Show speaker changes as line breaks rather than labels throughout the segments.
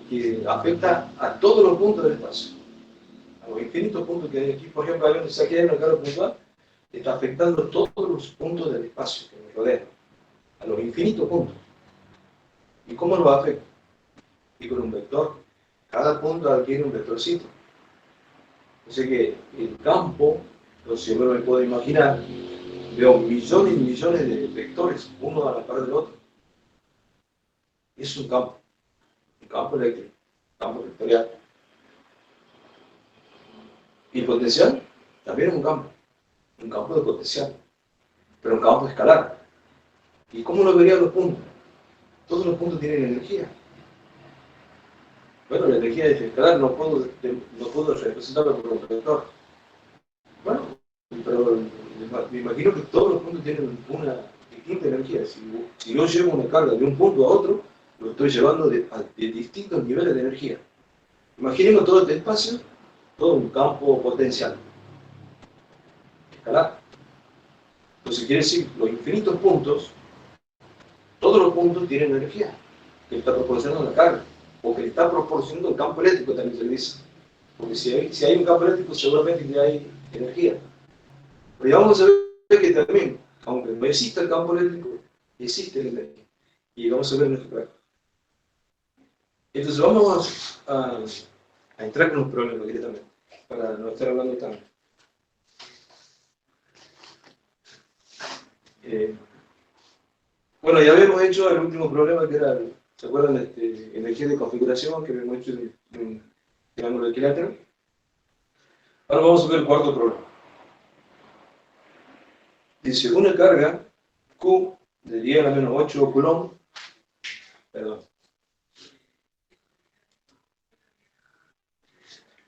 que afecta a todos los puntos del espacio, a los infinitos puntos que hay aquí. Por ejemplo, aquí hay una carga puntual, está afectando todos los puntos del espacio que nos rodean, a los infinitos puntos. ¿Y cómo nos afecta? Y con un vector. Cada punto adquiere un vectorcito. Así que el campo, si yo me lo puedo imaginar, veo millones y millones de vectores, uno a la par del otro. Es un campo eléctrico, un campo vectorial. Y el potencial también es un campo de potencial, pero un campo escalar. ¿Y cómo lo verían los puntos? Todos los puntos tienen energía. Bueno, la energía es escalar, no puedo representarlo por un vector. Bueno, pero me imagino que todos los puntos tienen una distinta energía. Si yo llevo una carga de un punto a otro, lo estoy llevando de distintos niveles de energía. Imaginemos todo este espacio, todo un campo potencial. Escalar. Entonces quiere decir, los infinitos puntos, todos los puntos tienen energía, que está proporcionando la carga, o que le está proporcionando el campo eléctrico, también se le dice. Porque si hay un campo eléctrico, seguramente ya hay energía. Pero ya vamos a ver que también, aunque no exista el campo eléctrico, existe la energía. Y vamos a ver en este gráfico. Entonces vamos a entrar con los problemas directamente, para no estar hablando tanto. Bueno, ya habíamos hecho el último problema que era, ¿se acuerdan? Energía de configuración que habíamos hecho en un triángulo equilátero. Ahora vamos a ver el cuarto problema. Dice, una carga Q de 10 a la menos 8 coulomb, perdón.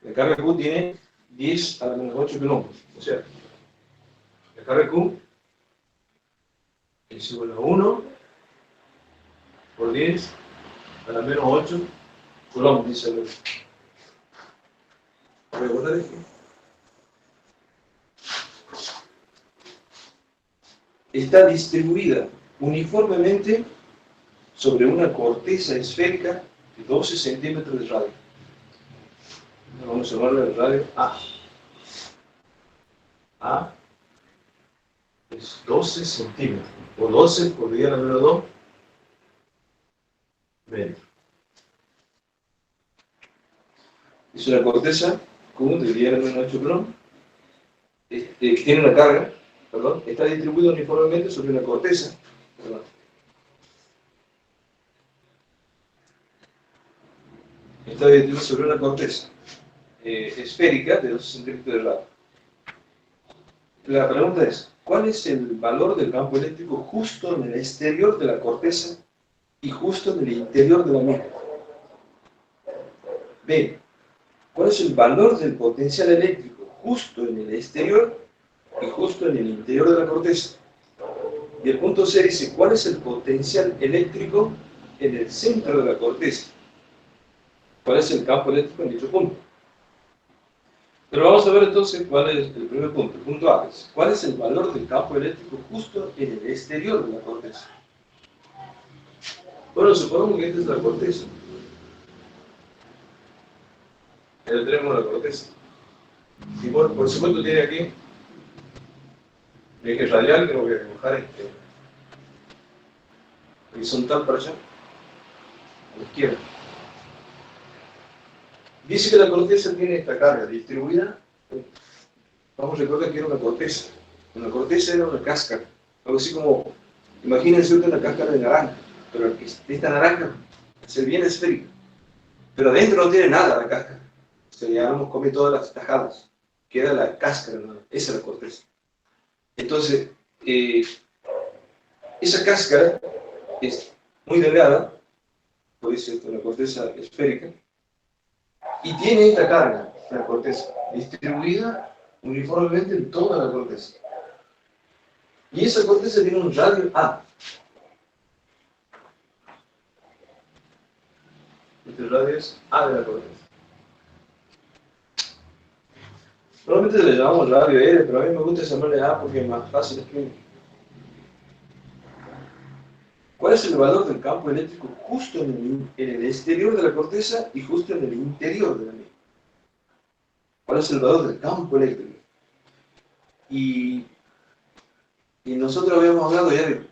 La carga Q tiene 10 a la menos 8 coulomb, o sea, la carga Q es igual a 1 por 10 a la menos 8 coulomb, dice el. Voy a guardar esto. Está distribuida uniformemente sobre una corteza esférica de 12 centímetros de radio. Vamos a llamarle el radio A. A es 12 centímetros, o 12 por 10 a la menos 2 metros. Es una corteza Q de 10 a la menos 8 coulomb, que tiene una carga, está distribuida uniformemente sobre una corteza, está distribuida sobre una corteza esférica de 12 centímetros de radio. La pregunta es, ¿cuál es el valor del campo eléctrico justo en el exterior de la corteza y justo en el interior de la misma? B, ¿cuál es el valor del potencial eléctrico justo en el exterior y justo en el interior de la corteza? Y el punto C dice, ¿cuál es el potencial eléctrico en el centro de la corteza? ¿Cuál es el campo eléctrico en dicho punto? Pero vamos a ver entonces cuál es el primer punto. El punto A es, ¿cuál es el valor del campo eléctrico justo en el exterior de la corteza? Bueno, suponemos que esta es la corteza. Ya tenemos la corteza. Y por supuesto tiene aquí el eje radial, que lo voy a dibujar horizontal para allá, a la izquierda. Dice que la corteza tiene esta carga distribuida. Vamos a recordar que era una corteza. Una corteza era una cáscara. Algo así como, imagínense una cáscara de naranja, pero esta naranja se bien esférica. Pero adentro no tiene nada la cáscara. O sea, ya hemos comido todas las tajadas. Queda la cáscara, ¿no? Esa es la corteza. Entonces, esa cáscara es muy delgada, puede ser una corteza esférica, y tiene esta carga, la corteza, distribuida uniformemente en toda la corteza. Y esa corteza tiene un radio A. Este radio es A de la corteza. Normalmente le llamamos radio R, pero a mí me gusta llamarle A porque es más fácil de escribir. ¿Cuál es el valor del campo eléctrico justo en el exterior de la corteza y justo en el interior de la misma? ¿Cuál es el valor del campo eléctrico? Y nosotros habíamos hablado ya de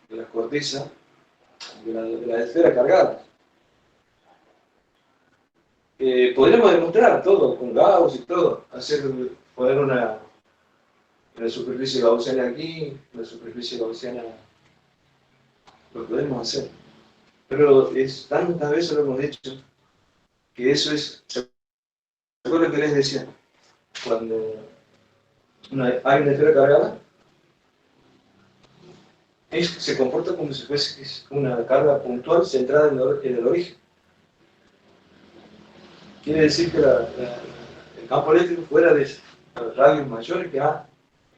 la corteza, de la esfera cargada. Podríamos demostrar todo, con Gauss y todo, poner una superficie gaussiana aquí, una superficie gaussiana, lo podemos hacer. Pero tantas veces lo hemos dicho, que eso es, ¿se acuerdan que les decía? Cuando hay una esfera cargada, se comporta como si fuese una carga puntual centrada en el origen. Quiere decir que el campo eléctrico fuera de radios mayores que A,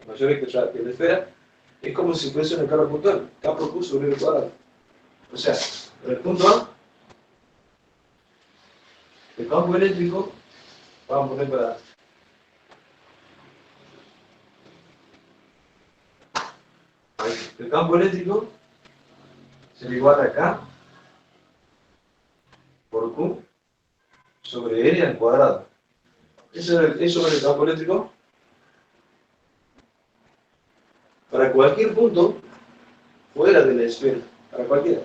mayores que la esfera, es como si fuese una carga puntual, K por Q sobre el cuadrado. O sea, en el punto A, el campo eléctrico, vamos a poner para... El campo eléctrico será igual a K por Q sobre L al cuadrado. Eso es el campo eléctrico para cualquier punto fuera de la esfera, para cualquiera.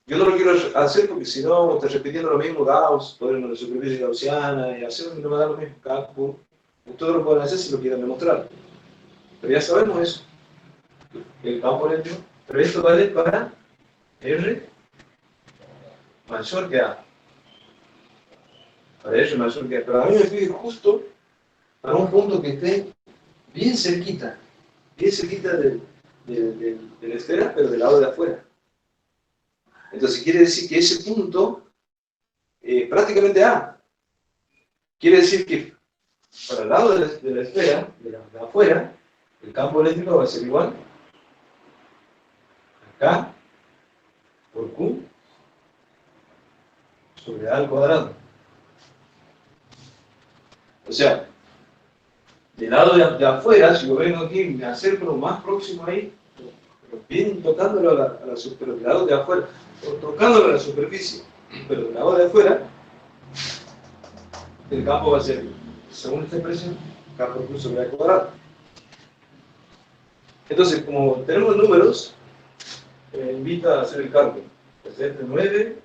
Yo no lo quiero hacer porque si no, estoy repitiendo lo mismo, Gauss, ponerlo en la superficie gaussiana y hacer no me da lo mismo, campo. Ustedes lo pueden hacer si lo quieren demostrar. Pero ya sabemos eso, el campo eléctrico. Pero esto vale para R mayor que A. Para R mayor que A. Pero a mí me pide justo para un punto que esté bien cerquita de la esfera, pero del lado de afuera. Entonces quiere decir que ese punto prácticamente A. Quiere decir que para el lado de la esfera, de afuera, el campo eléctrico va a ser igual a K por Q sobre A al cuadrado. O sea, del lado de afuera, si yo vengo aquí y me acerco lo más próximo ahí, pero bien tocándolo a la superficie, pero del lado de afuera, tocándolo a la superficie, pero del lado de afuera, el campo va a ser, según esta expresión, K por Q sobre A al cuadrado. Entonces, como tenemos números, me invita a hacer el cálculo. Entonces, 9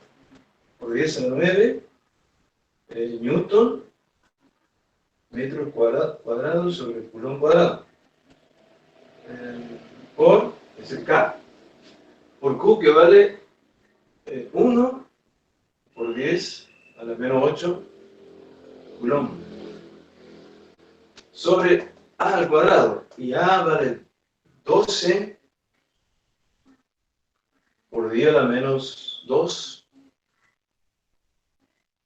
por 10 a la 9, Newton, metros cuadrados sobre Coulomb cuadrado. Por, es el K. Por Q, que vale 1 por 10 a la menos 8 Coulomb. Sobre A al cuadrado. Y A vale 12 por 10 a la menos 2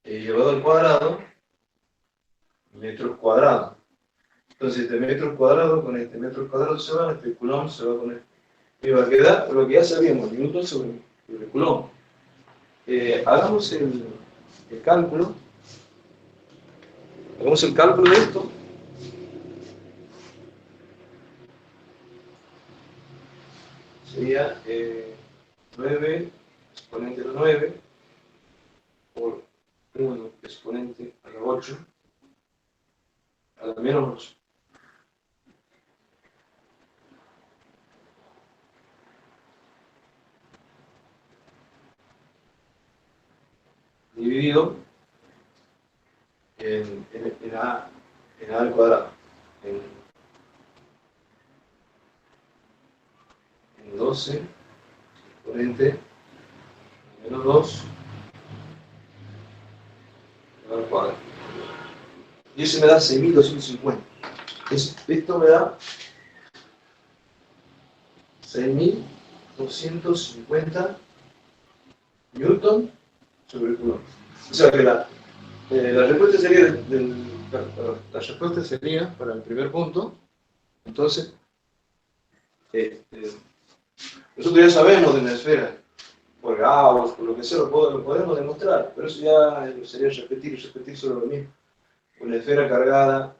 llevado al cuadrado, metros cuadrados. Entonces este metros cuadrados con este metros cuadrados se va, este Coulomb se va con este. Y va a quedar lo que ya sabíamos, Newton sobre Coulomb. Hagamos el cálculo. Hagamos el cálculo de esto. Sería 9 exponente a la 9 por 1 exponente a la 8 a la menos 8. Dividido en A al cuadrado. En 12 exponente a menos 2 al cuadrado. Y eso me da 6.250. Esto me da 6.250 Newton sobre Coulomb. O sea que la respuesta sería la respuesta sería para el primer punto. Entonces, nosotros ya sabemos de una esfera, por Gauss, por lo que sea, lo podemos demostrar, pero eso ya sería repetir sobre lo mismo. Una esfera cargada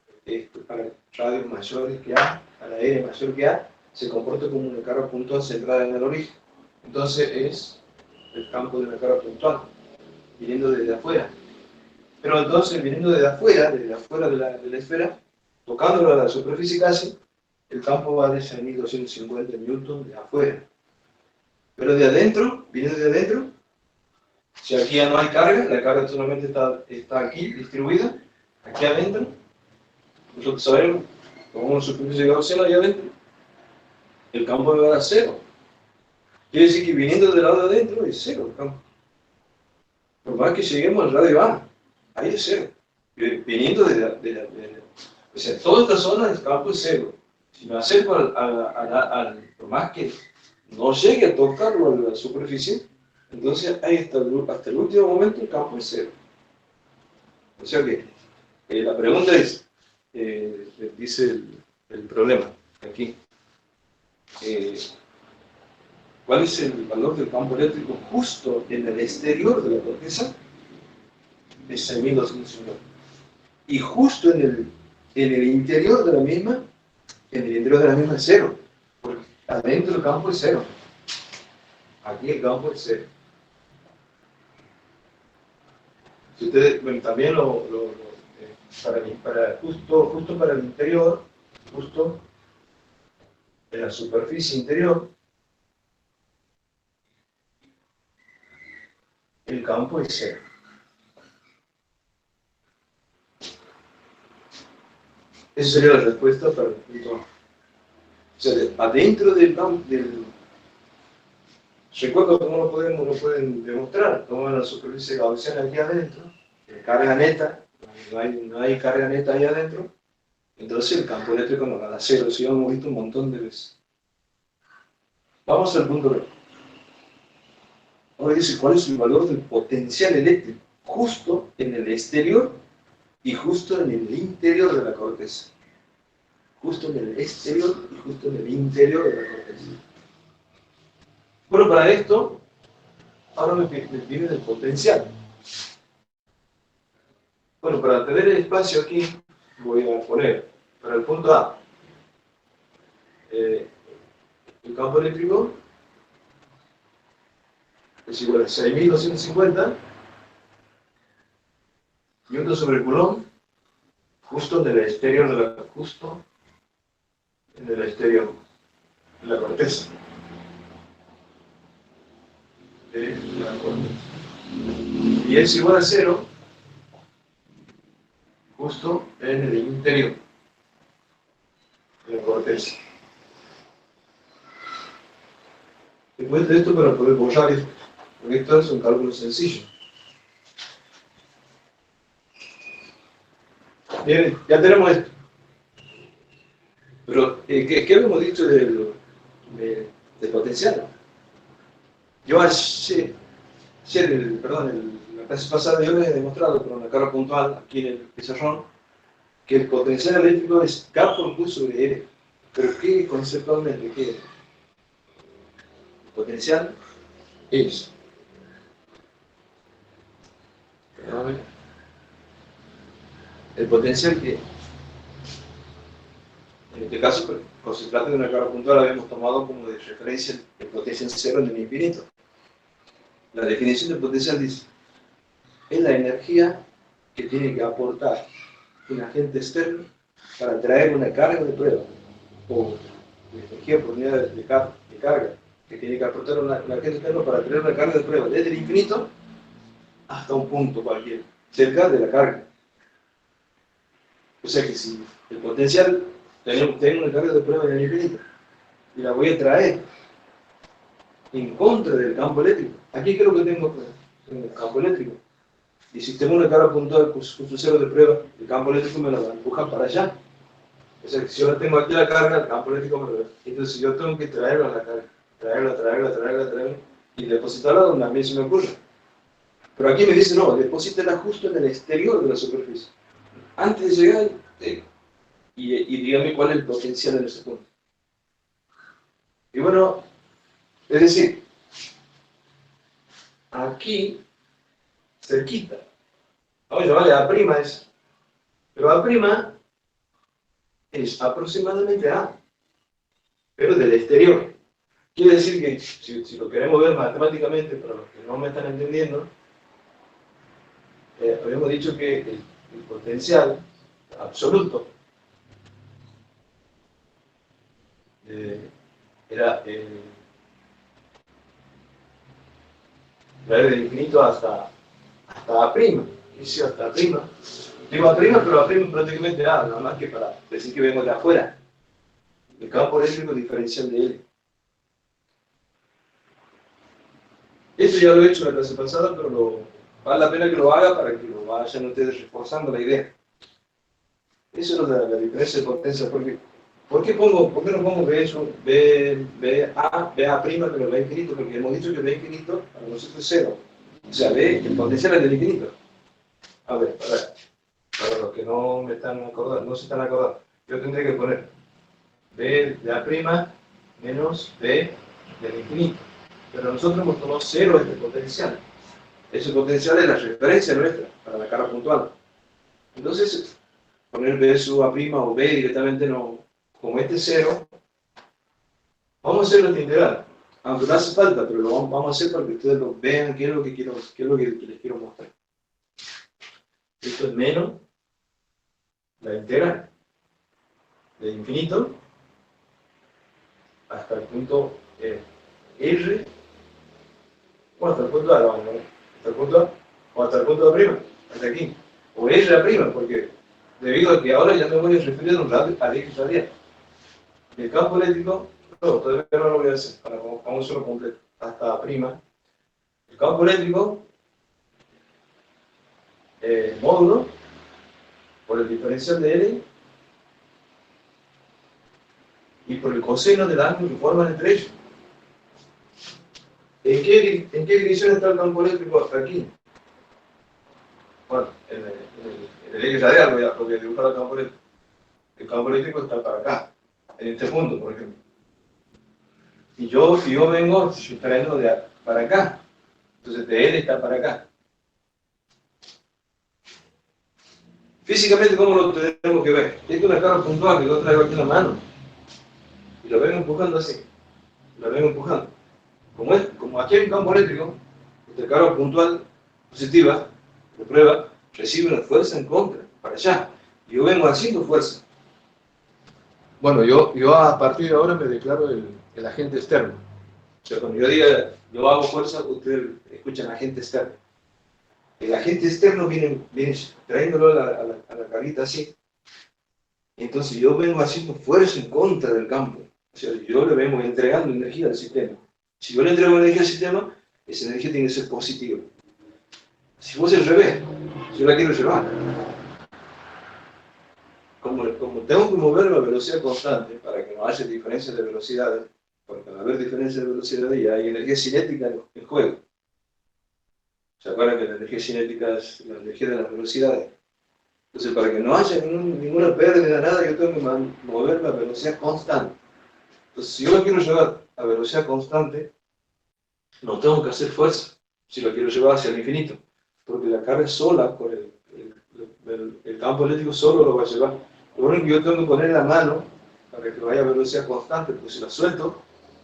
para radios mayores que A, para R mayor que A, se comporta como una carga puntual centrada en el origen. Entonces es el campo de una carga puntual, viniendo desde afuera. Pero entonces, viniendo desde afuera de la esfera, tocándolo a la superficie casi, el campo va a de 6.250 newton de afuera. Pero de adentro, viniendo de adentro, si aquí ya no hay carga, la carga solamente está aquí distribuida, aquí adentro, nosotros sabemos, como una superficie gaussiana ahí adentro, el campo va a dar cero. Quiere decir que viniendo del lado de adentro es cero el campo. Por más que lleguemos al radio A, ahí es cero. Viniendo o sea, toda esta zona del campo es cero. Si me acerco por más que no llegue a tocarlo a la superficie, entonces ahí hasta el último momento el campo es cero. O sea que la pregunta es, dice el problema aquí, ¿cuál es el valor del campo eléctrico justo en el exterior de la corteza? De 6.250. Y justo en el interior de la misma, es cero. Porque adentro el campo es cero. Aquí el campo es cero. Si ustedes, bueno, también justo para el interior, justo en la superficie interior, el campo es cero. Esa sería la respuesta para el punto A. O sea, adentro del campo, recuerdo cómo lo pueden demostrar, como en la superficie gaussiana aquí adentro, carga neta, no hay carga neta ahí adentro, entonces el campo eléctrico nos da cero, eso ya lo hemos visto un montón de veces. Vamos al punto B. Ahora dice, ¿cuál es el valor del potencial eléctrico? Justo en el exterior y justo en el interior de la corteza. Justo en el exterior y justo en el interior de la corteza. Bueno, para esto, ahora me piden el potencial. Bueno, para tener el espacio aquí, voy a poner para el punto A el campo eléctrico es igual a 6.250 newton sobre Coulomb, justo en el exterior de la corteza. Y es igual a 0 justo en el interior de la corteza. Después de esto, para poder borrar esto, porque esto es un cálculo sencillo. Bien, ya tenemos esto. Pero, ¿qué habíamos dicho del potencial? Yo la clase pasada yo les he demostrado con una carga puntual aquí en el pizarrón que el potencial eléctrico es K por Q sobre R. Pero ¿qué conceptualmente? ¿Qué es? El potencial es el potencial que en este caso, cuando se trata de una carga puntual, habíamos tomado como de referencia el potencial cero en el infinito. La definición de potencial dice, es la energía que tiene que aportar un agente externo para traer una carga de prueba, o la energía por unidad de carga que tiene que aportar un agente externo para traer una carga de prueba desde el infinito hasta un punto cualquiera, cerca de la carga. O sea que si el potencial, tengo una carga de prueba en el infinito y la voy a traer en contra del campo eléctrico. Aquí creo que tengo el campo eléctrico. Y si tengo una carga puntual con su cero de prueba, el campo eléctrico me la va a empujar para allá. O sea que si yo la tengo aquí la carga, el campo eléctrico me la va a... Entonces yo tengo que traerla a la carga. Traerla y depositarla donde a mí se me ocurre. Pero aquí me dice, no, deposítela justo en el exterior de la superficie. Antes de llegar, y dígame cuál es el potencial en ese punto. Y bueno, es decir, aquí, cerquita, vamos a llamarle A' es, pero A' es aproximadamente A. pero del exterior. Quiere decir que, si lo queremos ver matemáticamente, para los que no me están entendiendo, habíamos dicho que el potencial absoluto era del infinito hasta A', inicio hasta A'. Digo A', pero A' prácticamente nada más que para decir que vengo de afuera. El campo eléctrico diferencial de L. Esto ya lo he hecho en la clase pasada, pero vale la pena que lo haga para que lo vayan ustedes reforzando la idea. Eso es la diferencia de potencia. ¿Por qué no pongo BA', pero B infinito? Porque hemos dicho que B infinito para nosotros es cero. O sea, B, el potencial es del infinito. A ver, para los que no se están acordando, yo tendré que poner B de A' menos B del infinito. Pero nosotros hemos tomado cero este potencial. Ese potencial es la referencia nuestra para la cara puntual. Entonces, poner B sub A' o B directamente no. Como este es cero, vamos a hacerlo en integral. Aunque no hace falta, pero lo vamos a hacer para que ustedes lo vean qué es lo que les quiero mostrar. Esto es menos la integral de infinito hasta el punto R, o hasta el punto A, vamos, ¿no? Hasta el punto A, o hasta el punto A', hasta aquí. O R', porque debido a que ahora ya me voy a referir a un radio a X radial. El campo eléctrico, no, todavía no lo voy a hacer, vamos a hacerlo completo, hasta A'. El campo eléctrico, módulo, por el diferencial de L, y por el coseno del ángulo que forman entre ellos. ¿En qué dirección está el campo eléctrico hasta aquí? Bueno, en el X radial voy a dibujar el campo eléctrico. El campo eléctrico está para acá, en este punto, por ejemplo. Y yo vengo trayendo para acá. Entonces de L está para acá. Físicamente, ¿cómo lo tenemos que ver? Esto es una carga puntual que yo traigo aquí en la mano. Y lo vengo empujando así. Lo vengo empujando. Como aquí hay un campo eléctrico, esta carga puntual positiva, de prueba, recibe una fuerza en contra, para allá. Y yo vengo haciendo fuerza. Bueno, yo a partir de ahora me declaro el agente externo. O sea, cuando yo diga, yo hago fuerza, ustedes escuchan agente externo. El agente externo viene trayéndolo a la carita así. Entonces yo vengo haciendo fuerza en contra del campo. O sea, yo le vengo entregando energía al sistema. Si yo le entrego energía al sistema, esa energía tiene que ser positiva. Si fuese al revés, yo la quiero llevar. Como tengo que mover la velocidad constante para que no haya diferencias de velocidades, porque al haber diferencias de velocidades ya hay energía cinética en juego. ¿Se acuerdan que la energía cinética es la energía de las velocidades? Entonces, para que no haya ninguna pérdida, nada, yo tengo que mover la velocidad constante. Entonces, si yo la quiero llevar a velocidad constante, no tengo que hacer fuerza si la quiero llevar hacia el infinito, porque la carga sola, por el campo eléctrico solo lo va a llevar. Lo único que yo tengo que poner en la mano para que vaya a velocidad constante, porque si la suelto,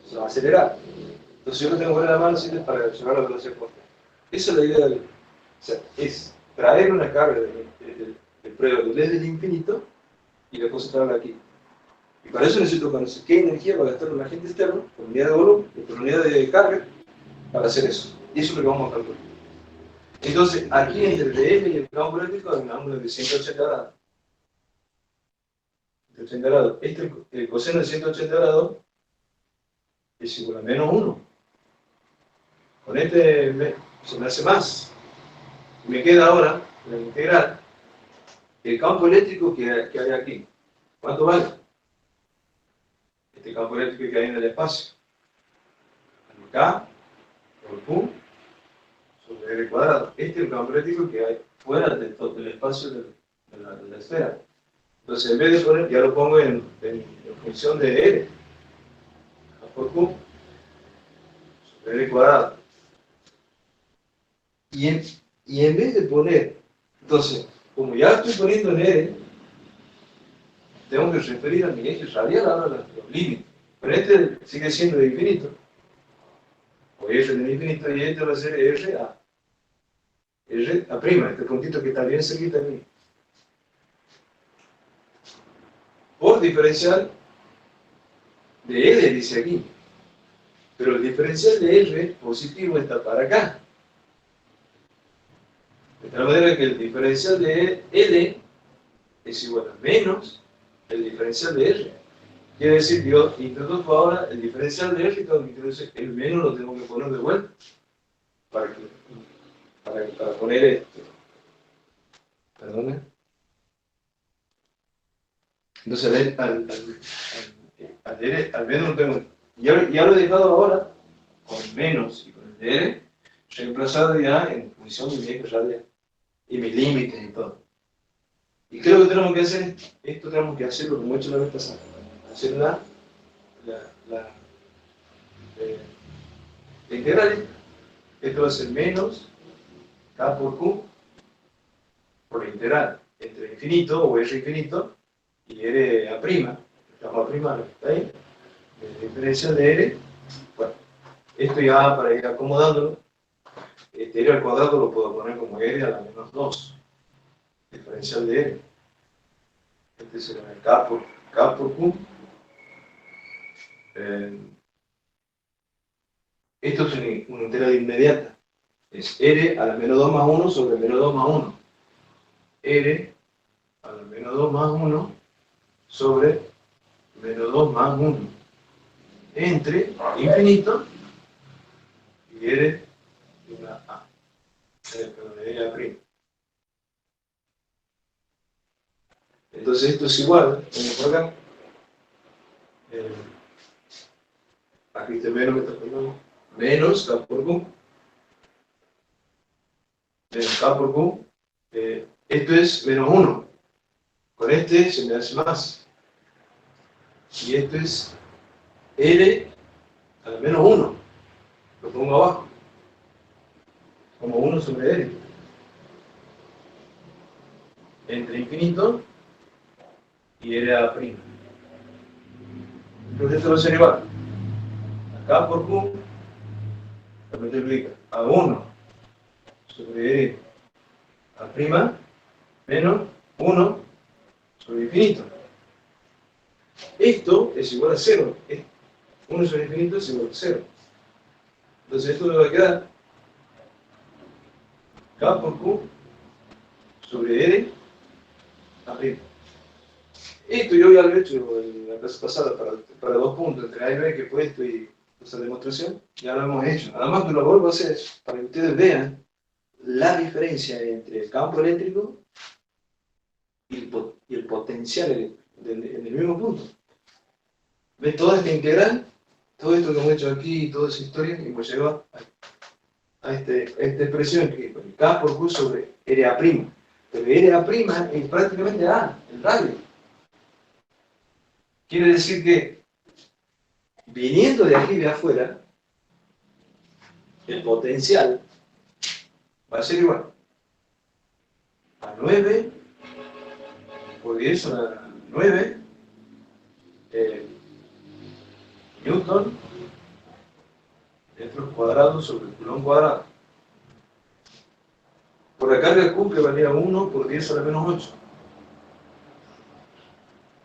se va a acelerar. Entonces, yo lo tengo que poner en la mano siempre para llevar a velocidad constante. Esa es la idea o sea, es traer una carga de prueba desde el infinito y depositarla aquí. Y para eso necesito conocer qué energía va a gastar un agente externo, por unidad de volumen, por unidad de carga, para hacer eso. Y eso es lo que vamos a calcular. Entonces, aquí entre L y el campo eléctrico hay un ángulo de 180 grados. De 80 grados. El coseno de 180 grados es igual a menos 1. Con este se me hace más. Y me queda ahora la integral el campo eléctrico que hay aquí. ¿Cuánto vale? Este campo eléctrico que hay en el espacio. K por Q sobre R cuadrado. Este es el campo eléctrico que hay fuera del espacio de la esfera. Entonces, en vez de poner, ya lo pongo en función de R. K por Q sobre R cuadrado. Y en vez de poner, entonces, como ya estoy poniendo en R, tengo que referir a mi eje radial ahora los límites. Pero este sigue siendo de infinito, o R de infinito, y este va a ser R a. R a prima, este puntito que está bien cerquita aquí. Por diferencial de L, dice aquí. Pero el diferencial de R positivo está para acá. De tal manera que el diferencial de L es igual a menos el diferencial de R. Quiere decir que yo introduzco ahora el diferencial de R, entonces el menos lo tengo que poner de vuelta para poner esto. ¿Perdone? Entonces al menos lo tengo. Ya lo he dejado ahora con menos y con el de R reemplazado ya en función de mi eje radial y mis límites y todo. ¿Y qué es lo que tenemos que hacer? Esto tenemos que hacerlo como he hecho la vez pasada. Hacer la integral. Esto va a ser menos K por Q por la integral entre infinito o R infinito y R a prima. Estamos a prima, ¿está ahí? La diferencia de R. Bueno, esto ya para ir acomodándolo, este R al cuadrado lo puedo poner como R a la menos 2. Diferencial de R. Este será K por Q. Esto es una integral inmediata. Es R a la menos 2 más 1 sobre menos 2 más 1. R a la menos 2 más 1 sobre menos 2 más 1. Entre infinito y R y una A. Perdón, R a prima. Entonces esto es igual, como por acá. Aquí este menos que está poniendo. Menos K por Q. Menos K por Q. Esto es menos 1. Con este se me hace más. Y esto es L a la menos 1. Lo pongo abajo. Como 1 sobre L. Entre infinito y L a la prima. Entonces esto va a ser igual. K por Q se multiplica a 1 sobre L a prima menos 1 sobre infinito. Esto es igual a 0. 1 sobre infinito es igual a 0. Entonces esto me va a quedar K por Q sobre R a prima. Esto yo ya lo he hecho en la clase pasada para 2 puntos, entre A y B, que fue esto y esa demostración, ya lo hemos hecho. Nada más que lo vuelvo a hacer para que ustedes vean la diferencia entre el campo eléctrico y el potencial en el mismo punto. ¿Ven toda esta integral? Todo esto que hemos hecho aquí, toda esa historia, y nos lleva a esta expresión que es K por Q sobre RA'. Pero RA' es prácticamente A, el radio. Quiere decir que, viniendo de aquí de afuera, el potencial va a ser igual a 9 por 10 a la 9 Newton metros cuadrados sobre Coulomb cuadrado. Por la carga Q que valía 1 por 10 a la menos 8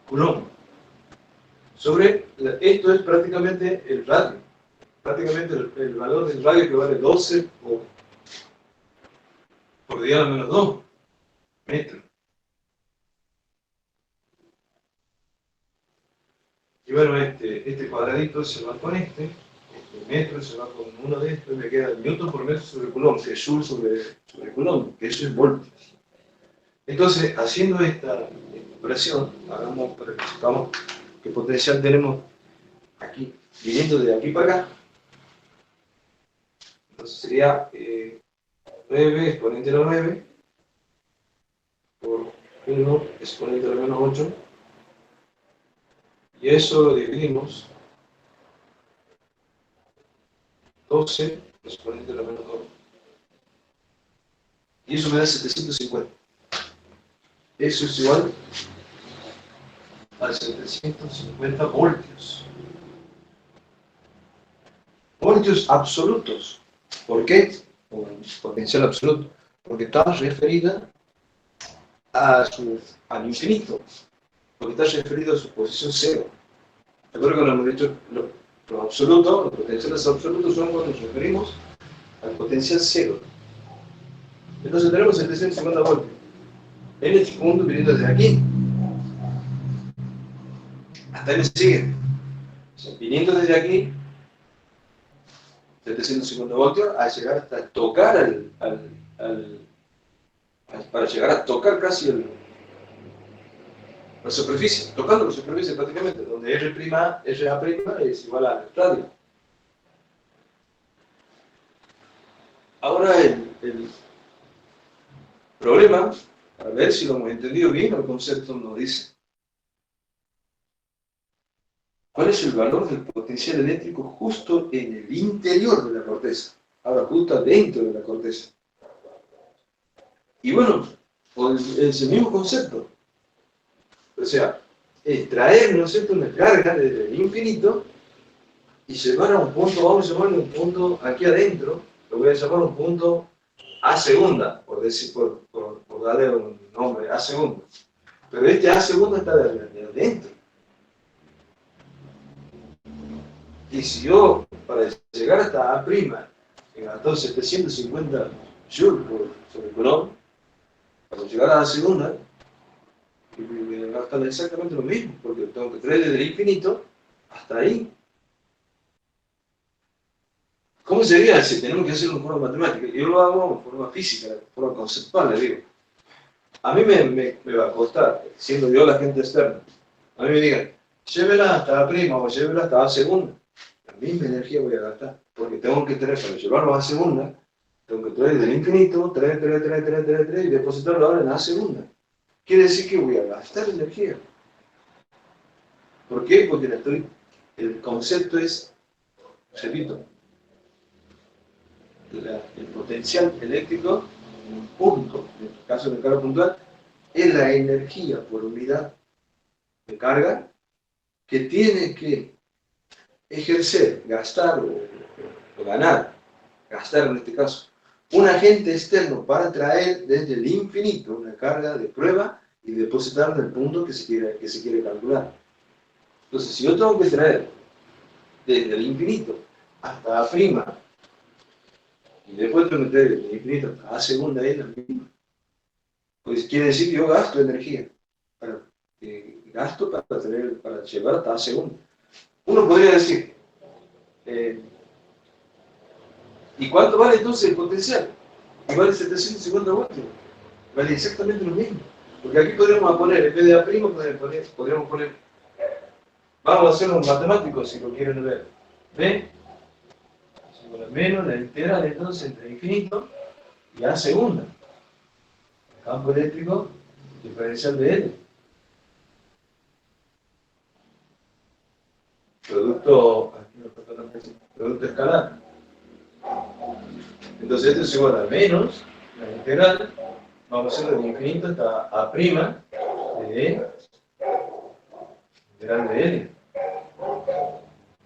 Coulomb. Sobre, esto es prácticamente el radio. Prácticamente el valor del radio que vale 12 por 10 a la menos 2 metros. Y bueno, este cuadradito se va con este metro se va con uno de estos, me queda Newton por metro sobre Coulomb, que es Joule sobre Coulomb, que eso es voltios. Entonces, haciendo esta operación, hagamos para que sepamos qué potencial tenemos aquí, viniendo de aquí para acá. Entonces sería 9 exponente a la 9 por 1 exponente a la menos 8. Y eso lo dividimos 12 exponente a la menos 2. Y eso me da 750. Eso es igual a 750 voltios. voltios absolutos. ¿Por qué? O potencial absoluto. Porque está referida al infinito. Porque está referido a su posición cero. Recuerdo que hemos dicho lo absoluto, los potenciales absolutos son cuando nos referimos al potencial cero. Entonces tenemos 750 voltios. En este punto viniendo desde aquí. Hasta ahí me siguen. O sea, viniendo desde aquí, 750 voltios, a llegar hasta tocar para llegar a tocar casi la superficie, tocando la superficie prácticamente, donde RA' es igual al radio. Ahora el problema, a ver si lo hemos entendido bien, el concepto nos dice: ¿cuál es el valor del potencial eléctrico justo en el interior de la corteza? Ahora, justo adentro de la corteza. Y bueno, es el mismo concepto. O sea, extraer, ¿no es cierto?, una carga desde el infinito y llevar a un punto, vamos a llamarle un punto aquí adentro, lo voy a llamar un punto A segunda, por darle un nombre, A segunda. Pero este A segunda está de adentro. Y si yo, para llegar hasta A', he gastado 750 joules sobre Coulomb, para llegar a la segunda, y voy a gastar exactamente lo mismo, porque tengo que traer desde el infinito hasta ahí. ¿Cómo sería si tenemos que hacerlo en forma matemática? Yo lo hago en forma física, en forma conceptual, le digo. A mí me va a costar, siendo yo la gente externa, a mí me digan, llévela hasta A' o llévela hasta A segunda. La misma energía voy a gastar, porque tengo que traer, para llevarlo a A segunda, tengo que traer del infinito, traer y depositarlo ahora en A segunda. Quiere decir que voy a gastar energía. ¿Por qué? Porque el concepto es, repito, el potencial eléctrico en un punto, en el caso de carga puntual, es la energía por unidad de carga que tiene que ejercer, gastar o ganar, gastar en este caso, un agente externo para traer desde el infinito una carga de prueba y depositarla en el punto que se quiere calcular. Entonces, si yo tengo que traer desde el infinito hasta A', y después tengo que traer desde el infinito hasta A segunda, es la misma. Pues quiere decir que yo gasto energía. Gasto para llevar hasta A segunda. Uno podría decir, ¿y cuánto vale entonces el potencial? Y vale 750 voltios. Vale exactamente lo mismo. Porque aquí podríamos poner, en vez de A', podríamos poner, vamos a hacerlo matemáticos si lo quieren ver. ¿Ven? Menos la integral entonces entre infinito y A segunda. Campo eléctrico diferencial de L. Producto escalar. Entonces esto es igual a menos la integral, vamos a hacerlo de infinito hasta A' de integral de L.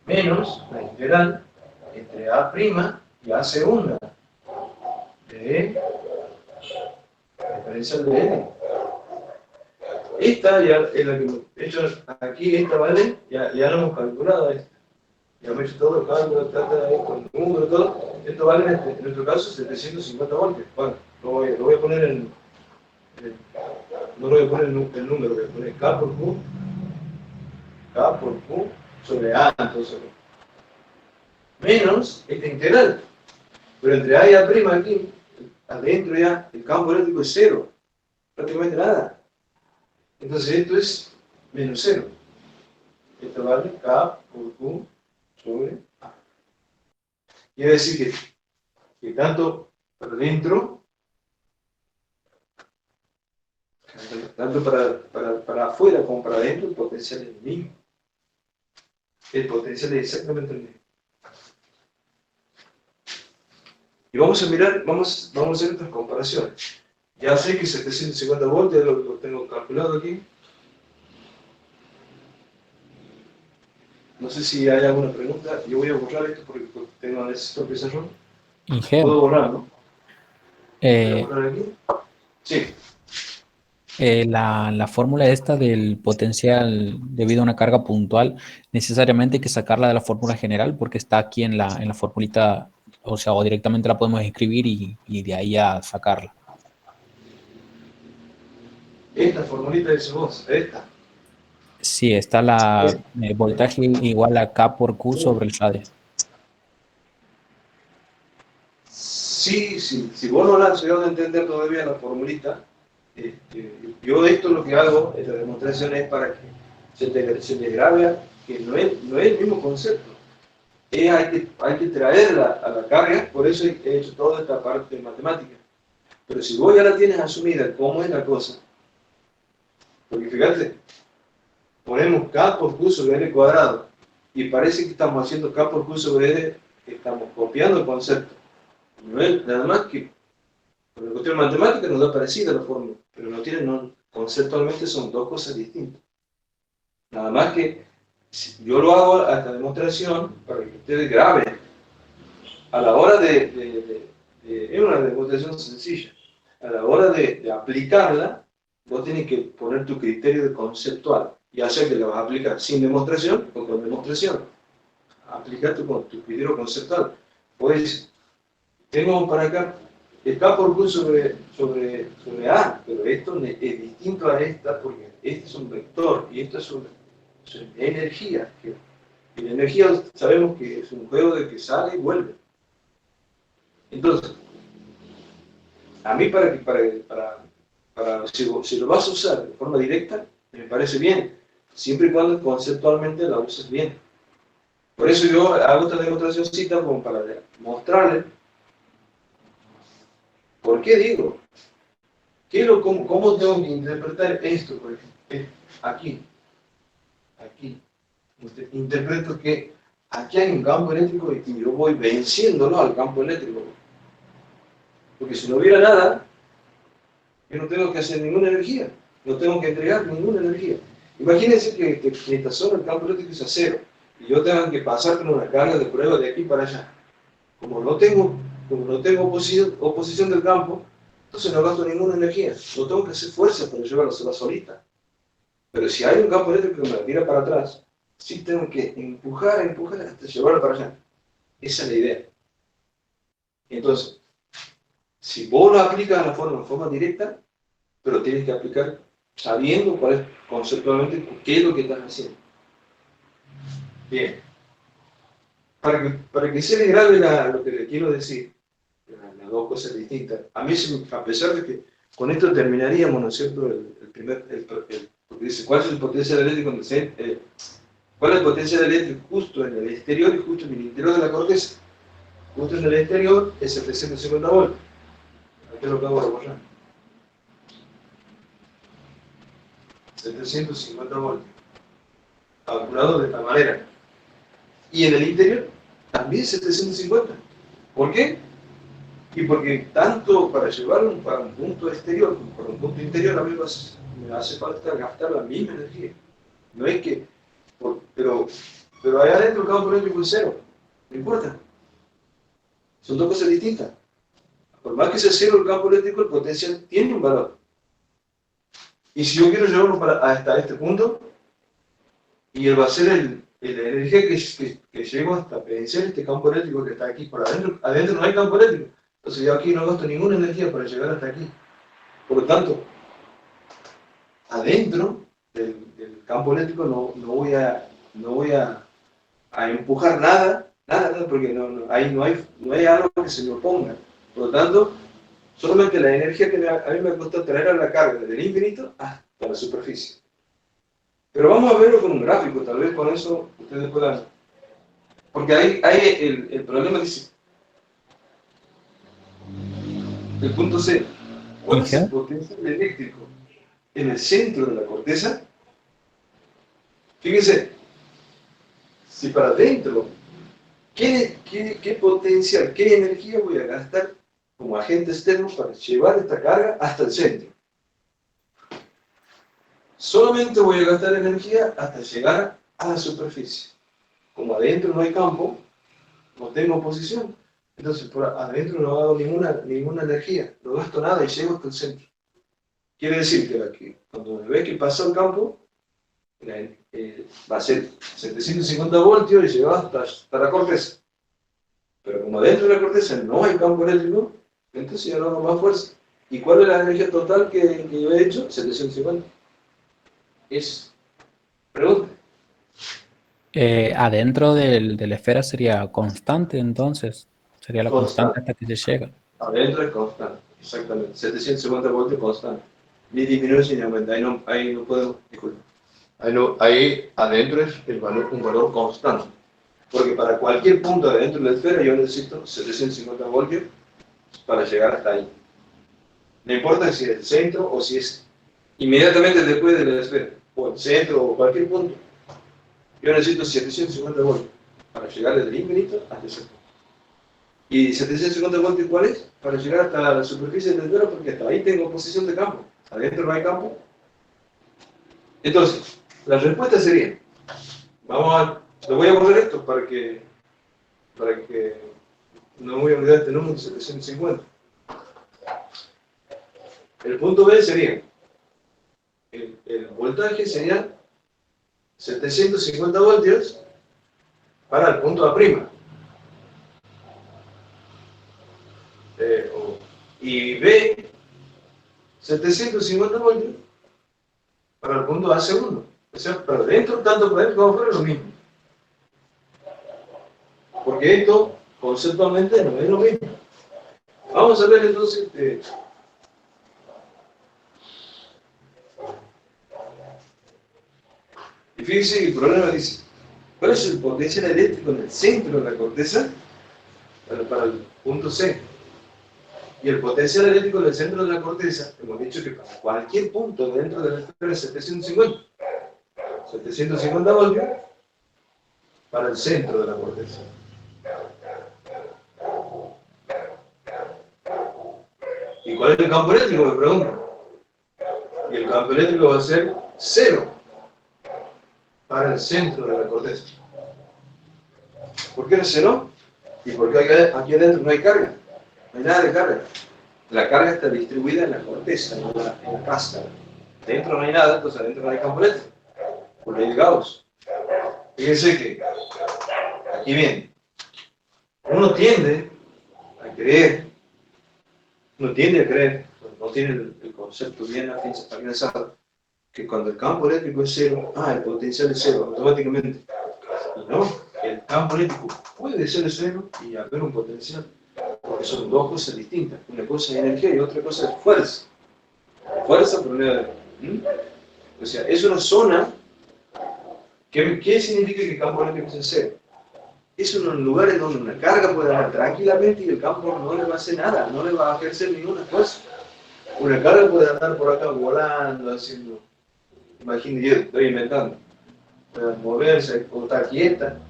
Menos la integral entre A' y A segunda de diferencial de L. Esta ya es la que hemos hecho aquí, esta vale, ya lo hemos calculado esto. Ya hemos hecho todo el cálculo, con el número, todo. Esto vale en nuestro caso 750 voltios. Bueno, lo voy a poner no lo voy a poner el número, voy a poner K por Q sobre A, entonces. Menos esta integral. Pero entre A y A' aquí, adentro ya, el campo eléctrico es cero. Prácticamente nada. Entonces esto es menos cero. Esto vale K por Q sobre A. Quiere decir que tanto para adentro, tanto para afuera como para adentro, el potencial es el mismo. El potencial es exactamente el mismo. Y vamos a mirar, vamos a hacer otras comparaciones. Ya sé que 750 voltios, lo tengo calculado aquí. No sé si hay alguna pregunta. Yo voy a borrar esto porque necesito pizarrón.
Inge,
Puedo borrar, ¿no? Voy a
eh,
borrar aquí. Sí.
la fórmula esta del potencial debido a una carga puntual, necesariamente hay que sacarla de la fórmula general porque está aquí en la formulita, o sea, o directamente la podemos escribir y de ahí a sacarla.
Esta formulita dice vos. Esta.
Sí, está la voltaje igual a K por Q sobre el radio.
Sí, sí. Si vos no la has llegado a entender todavía la formulita, yo esto lo que hago, esta demostración es para que se te grabe que no es el mismo concepto. Hay que traerla a la carga, por eso he hecho toda esta parte de matemática. Pero si vos ya la tienes asumida, cómo es la cosa, porque fíjate, ponemos K por Q sobre L cuadrado, y parece que estamos haciendo K por Q sobre L, estamos copiando el concepto. No es nada más que, por la cuestión matemática nos da parecida la fórmula, pero conceptualmente son dos cosas distintas. Nada más que yo lo hago a esta demostración para que ustedes graben. A la hora es una demostración sencilla. A la hora de aplicarla, vos tenés que poner tu criterio de conceptual, ya sea que la vas a aplicar sin demostración o con demostración. Aplicar tu criterio conceptual. Pues, tengo para acá, está por Q sobre A, pero esto es distinto a esta porque este es un vector y esto es una energía. Y la energía sabemos que es un juego de que sale y vuelve. Entonces, a mí si lo vas a usar de forma directa, me parece bien, siempre y cuando conceptualmente la uses bien. Por eso yo hago esta demostracióncita como para mostrarle por qué digo, cómo tengo que interpretar esto, por ejemplo, aquí. Interpreto que aquí hay un campo eléctrico y yo voy venciéndolo al campo eléctrico. Porque si no hubiera nada, yo no tengo que hacer ninguna energía, no tengo que entregar ninguna energía. Imagínense que esta zona, el campo eléctrico es a cero, y yo tengo que pasar con una carga de prueba de aquí para allá. Como no tengo oposición del campo, entonces no gasto ninguna energía, no tengo que hacer fuerza para llevar la sola solita. Pero si hay un campo eléctrico que me la tira para atrás, sí tengo que empujar hasta llevarla para allá. Esa es la idea. Entonces, si vos lo aplicas de forma directa, pero tienes que aplicar sabiendo conceptualmente qué es lo que estás haciendo. Bien, para que se le grabe lo que le quiero decir, las dos cosas distintas, a mí, a pesar de que con esto terminaríamos, ¿no es cierto?, porque dice, ¿cuál es el potencial eléctrico ¿cuál es el potencial eléctrico justo en el exterior y justo en el interior de la corteza? Justo en el exterior es 750 voltios. Aquí lo acabo de borrar. 750 voltios. Calculado de esta manera. Y en el interior también 750. ¿Por qué? Y porque tanto para llevarlo para un punto exterior como para un punto interior, a mí me hace falta gastar la misma energía. No es que, pero allá adentro el campo eléctrico es cero. No importa. Son dos cosas distintas. Por más que sea cero el campo eléctrico, el potencial tiene un valor. Y si yo quiero llevarlo hasta este punto, y él va a ser la energía que llego hasta vencer este campo eléctrico que está aquí por adentro. Adentro no hay campo eléctrico. Entonces yo aquí no gasto ninguna energía para llegar hasta aquí. Por lo tanto, adentro del campo eléctrico no voy a empujar nada, porque ahí no hay algo que se me oponga. Por lo tanto, solamente la energía que a mí me costó traer a la carga desde el infinito hasta la superficie. Pero vamos a verlo con un gráfico, tal vez con eso ustedes puedan. Porque hay el problema dice, el punto C, ¿cuál es el
Inge,
potencial eléctrico en el centro de la corteza? Fíjense, si para adentro, ¿qué potencial, qué energía voy a gastar como agente externo para llevar esta carga hasta el centro? Solamente voy a gastar energía hasta llegar a la superficie. como adentro no hay campo, no tengo posición. Entonces, por adentro no hago ninguna energía, no gasto nada y llego hasta el centro. Quiere decir que aquí, cuando me ve que pasa el campo, va a ser 750 voltios y llega hasta la corteza. Pero como dentro de la corteza no hay campo eléctrico, entonces ya no hago más fuerza. ¿Y cuál es la energía total que yo he hecho? 750. Es pregunta.
Adentro de la esfera sería constante, entonces. Sería la constante
Constante.
hasta que se llega.
Adentro es constante. Exactamente. 750 voltios constante. Ni disminuye ni aumenta. Ahí no puedo. Disculpa. Ahí adentro es un valor constante. Porque para cualquier punto de dentro de la esfera yo necesito 750 voltios para llegar hasta ahí. No importa si es el centro o si es inmediatamente después de la esfera, o el centro o cualquier punto. Yo necesito 750 voltios para llegar desde el infinito hasta el centro. ¿Y 750 voltios cuál es? Para llegar hasta la superficie de la esfera, porque hasta ahí tengo posición de campo. Adentro no hay campo. Entonces, la respuesta sería, lo voy a borrar esto para que no me voy a olvidar este número de 750. El punto B sería, el voltaje sería 750 voltios para el punto A'. Y B, 750 voltios para el punto A'. O sea, para dentro, tanto para dentro como para lo mismo. Porque esto, conceptualmente, no es lo mismo. Vamos a ver entonces, y fíjense que el problema dice, ¿cuál es el potencial eléctrico en el centro de la corteza para el punto C? Y el potencial eléctrico en el centro de la corteza, hemos dicho que para cualquier punto dentro de la esfera es 750. 750 voltios para el centro de la corteza. ¿Y cuál es el campo eléctrico? Me pregunto. Y el campo eléctrico va a ser 0 para el centro de la corteza. ¿Por qué es 0? Y porque aquí adentro no hay carga, no hay nada de carga. La carga está distribuida en la corteza, en la cáscara. Dentro no hay nada, entonces adentro no hay campo eléctrico. Por ley de Gauss. Fíjense que, aquí viene, uno tiende a creer, no tiene el concepto bien afianzado, que cuando el campo eléctrico es 0, el potencial es 0, automáticamente. Y no, el campo eléctrico puede ser 0 y haber un potencial, porque son dos cosas distintas. Una cosa es energía y otra cosa es fuerza. Fuerza por medio de... O sea, es una zona. ¿Qué significa que el campo eléctrico es 0? Es un lugar en donde una carga puede andar tranquilamente y el campo no le va a hacer nada, no le va a ejercer ninguna fuerza. Una carga puede andar por acá volando, haciendo, imagínate, yo estoy inventando, puede moverse o estar quieta.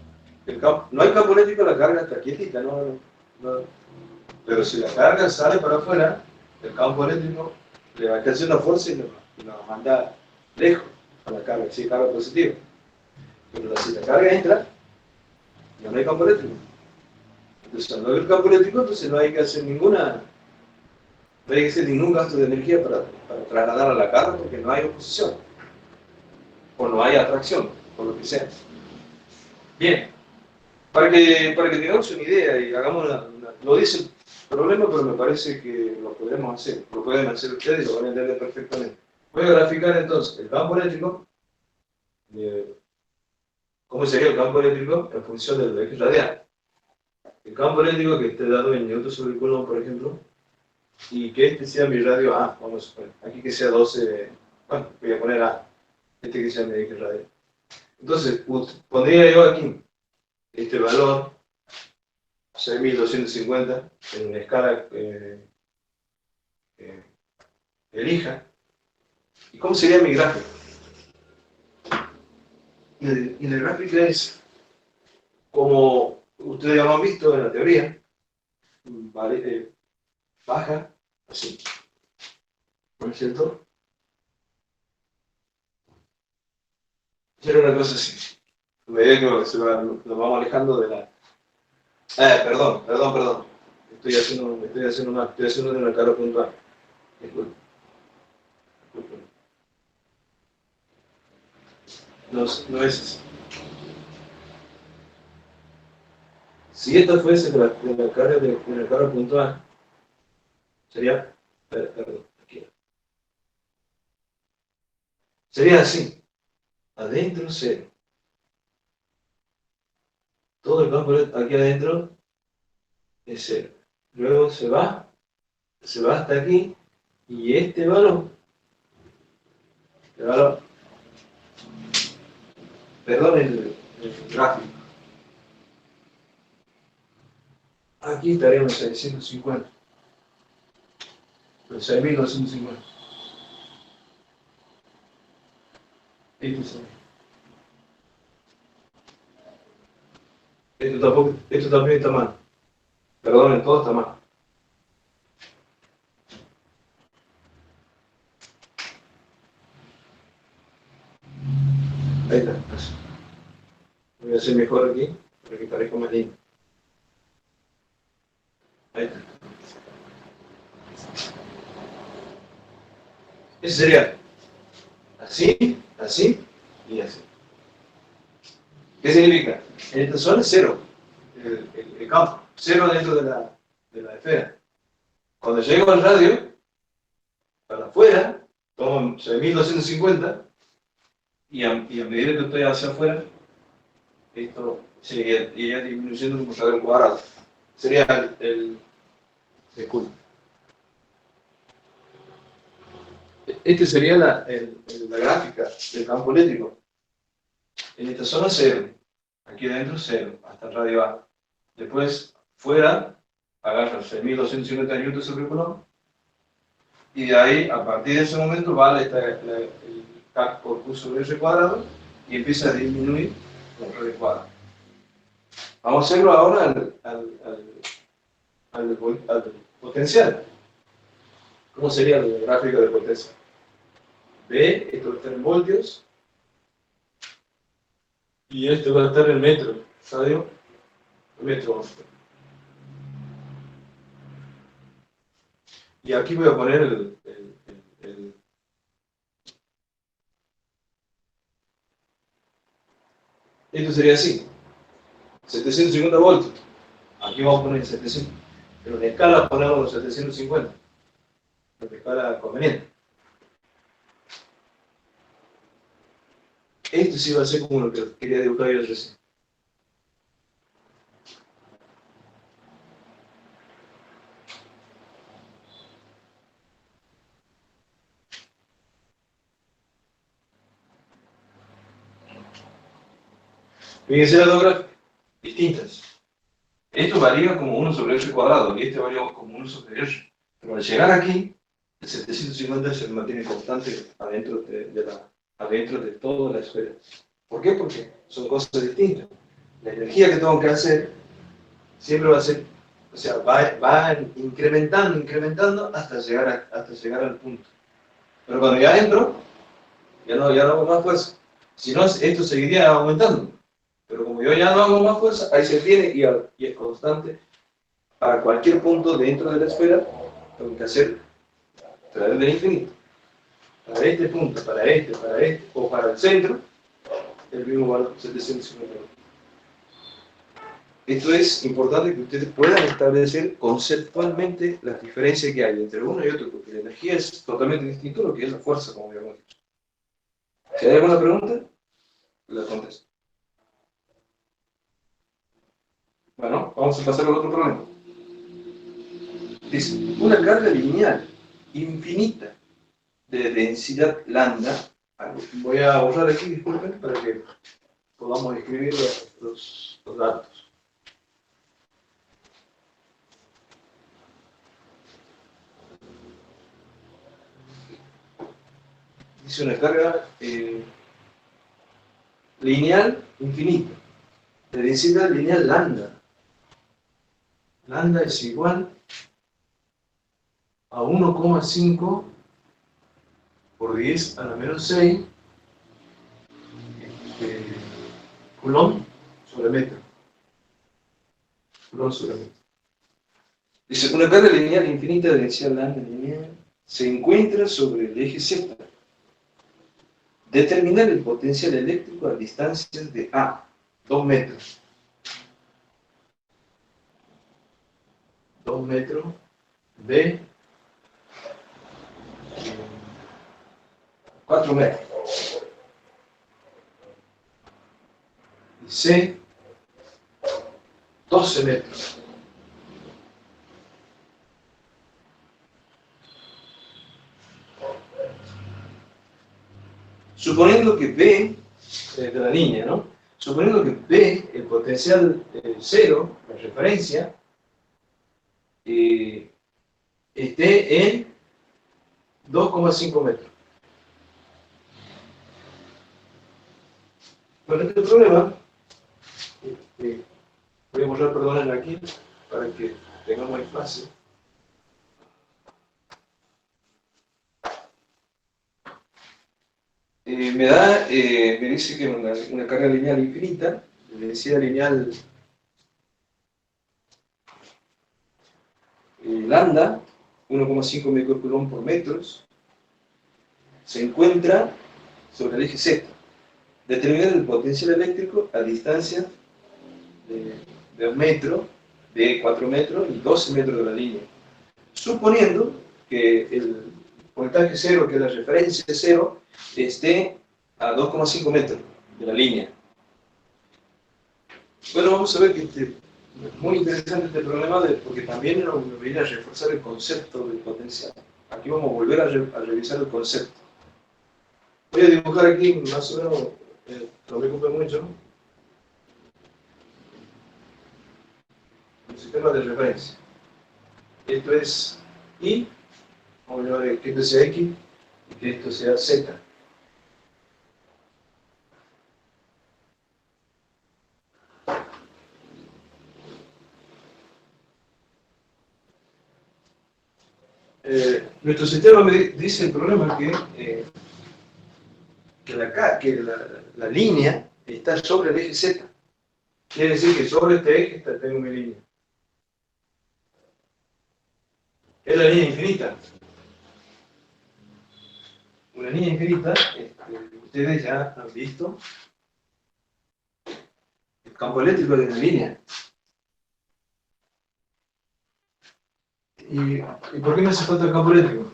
No hay campo eléctrico, la carga está quietita, no. Pero si la carga sale para afuera, el campo eléctrico le va a ejercer una fuerza y lo manda lejos a la carga, si es carga positiva. Pero si la carga entra, ya no hay campo eléctrico. Entonces, al no haber campo eléctrico, entonces no hay que hacer ningún gasto de energía para trasladar a la carga porque no hay oposición. O no hay atracción, por lo que sea. Bien, para que tengamos una idea y hagamos lo dice el problema, pero me parece que lo podemos hacer. Lo pueden hacer ustedes y lo van a entender perfectamente. Voy a graficar entonces el campo eléctrico. ¿Cómo sería el campo eléctrico en función del eje radial? El campo eléctrico que esté dado en newton sobre Coulomb, por ejemplo, y que este sea mi radio A, vamos a poner, aquí que sea 12, bueno, voy a poner A, este que sea mi eje radial. Entonces, pondría yo aquí este valor, 6250, en una escala elija. ¿Y cómo sería mi gráfico? Y la gráfica es, como ustedes ya lo han visto en la teoría, ¿vale? Baja, así, ¿no es cierto? Era una cosa así. A medida que nos vamos alejando de la... perdón. Estoy haciendo de una cara puntual. Disculpe. No, no es así. Si esta fuese de la cara puntual, sería... Perdón, aquí. Sería así. Adentro, cero. Todo el campo aquí adentro es cero. Luego se va hasta aquí, y este valor, perdón el gráfico, aquí estaríamos en 650, en 6.250. Esto también está mal. Perdón, todo está mal. Ahí está. Voy a hacer mejor aquí, para que parezca más lindo. Ahí está. Ese sería así, así y así. ¿Qué significa? En esta zona es cero, el campo, cero dentro de la esfera. Cuando llego al radio, para afuera, tomo 6.250, y a medida que estoy hacia afuera, esto iría disminuyendo como radio al cuadrado. Sería disculpe. Esta sería la gráfica del campo eléctrico. En esta zona cero, aquí adentro cero, hasta el radio A. Después, fuera, agarra 6.250 newtons sobre Coulomb, y de ahí, a partir de ese momento, vale el K por Q sobre R cuadrado, y empieza a disminuir con R cuadrado. Vamos a hacerlo ahora al potencial. ¿Cómo sería el gráfico de potencial? B, esto va a estar en voltios, y esto va a estar en metros, ¿sabes? Metro. Y aquí voy a poner esto sería así, 750 voltios. Aquí vamos a poner 700, pero en escala ponemos los 750, en escala conveniente. Esto sí va a ser como lo que quería dibujar yo recién. Fíjense las dos gráficas distintas. Esto varía como 1 sobre r cuadrado, y este varía como 1 sobre r. Pero al llegar aquí, el 750 se mantiene constante adentro de toda la esfera. ¿Por qué? Porque son cosas distintas. La energía que tengo que hacer siempre va a ser, o sea, va incrementando hasta llegar al punto. Pero cuando ya entro, ya no hago más fuerza. Si no, esto seguiría aumentando. Pero como yo ya no hago más fuerza, ahí se tiene y es constante. Para cualquier punto dentro de la esfera, tengo que hacer través del infinito. Para este punto, para este, o para el centro, el mismo valor, 750. Esto es importante que ustedes puedan establecer conceptualmente las diferencias que hay entre uno y otro, porque la energía es totalmente distinto a lo que es la fuerza, como habíamos dicho. Si hay alguna pregunta, la contesto. Bueno, vamos a pasar al otro problema. Dice, una carga lineal infinita de densidad lambda. Voy a borrar aquí, disculpen, para que podamos escribir los datos. Dice una carga lineal infinita de densidad lineal lambda. Lambda es igual a 1,5 por 10 a la menos 6 con Coulomb sobre metro. Coulomb sobre metro. Dice, una carga lineal infinita de densidad lambda lineal se encuentra sobre el eje Z. Determinar el potencial eléctrico a distancias de A, 2 metros. 2 metros, B, 4 metros. Y C, 12 metros. Suponiendo que B, de la línea, ¿no? Suponiendo que B, el potencial 0, la referencia, esté en 2,5 metros. Con este problema, voy a borrar perdones aquí para que tengamos más fácil. Me dice que una carga lineal infinita, de densidad lineal lambda, 1,5 microcoulomb por metros, se encuentra sobre el eje Z. Determinar el potencial eléctrico a distancia de 1 metro, de 4 metros y 12 metros de la línea. Suponiendo que el voltaje 0, que es la referencia 0, esté a 2,5 metros de la línea. Bueno, vamos a ver que es muy interesante este problema porque también nos viene a reforzar el concepto del potencial. Aquí vamos a volver a revisar el concepto. Voy a dibujar aquí más o menos, no me ocupe mucho, un sistema de referencia. Esto es Y, vamos a llamar que esto sea X y que esto sea Z. Nuestro sistema me dice el problema que la línea está sobre el eje Z. Quiere decir que sobre este eje tengo mi línea. Es la línea infinita. Una línea infinita, ustedes ya han visto el campo eléctrico de una línea. ¿Y por qué me hace falta el campo eléctrico?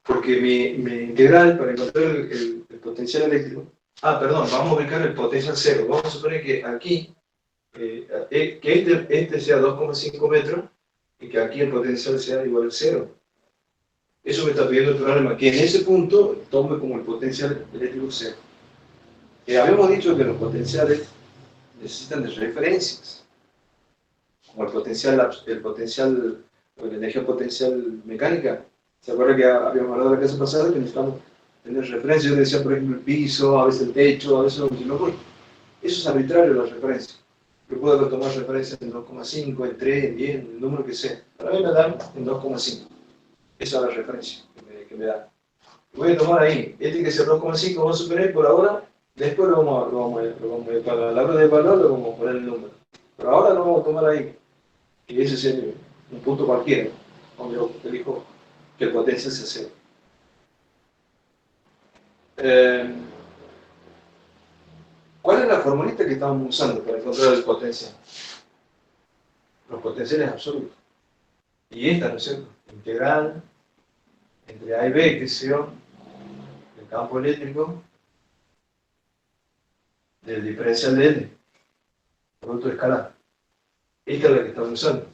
Porque mi integral para encontrar el potencial eléctrico... perdón, vamos a ubicar el potencial 0. Vamos a suponer que aquí, que este sea 2,5 metros y que aquí el potencial sea igual a 0. Eso me está pidiendo el problema, que en ese punto tome como el potencial eléctrico 0. Habíamos dicho que los potenciales necesitan de referencias, como el potencial o la energía potencial mecánica. ¿Se acuerda que habíamos hablado de la clase pasada que necesitamos tener referencias? Yo decía, por ejemplo, el piso, a veces el techo, a veces los kilómetros. Eso es arbitrario, la referencia. Yo puedo tomar referencias en 2,5, en 3, en 10, en el número que sea. Para mí me dan en 2,5. Esa es la referencia que me dan. Voy a tomar ahí. Este que sea 2,5, vamos a suponer por ahora. Después lo vamos a para la hora de evaluar, lo vamos a poner el número. Pero ahora lo vamos a tomar ahí. Y ese es un punto cualquiera, donde yo elijo que el potencial sea 0. ¿Cuál es la formulita que estamos usando para encontrar el potencial? Los potenciales absolutos. Y esta, ¿no es cierto? Integral entre A y B, que sea el campo eléctrico del diferencial de L, producto escalar. Esta es la que estamos usando.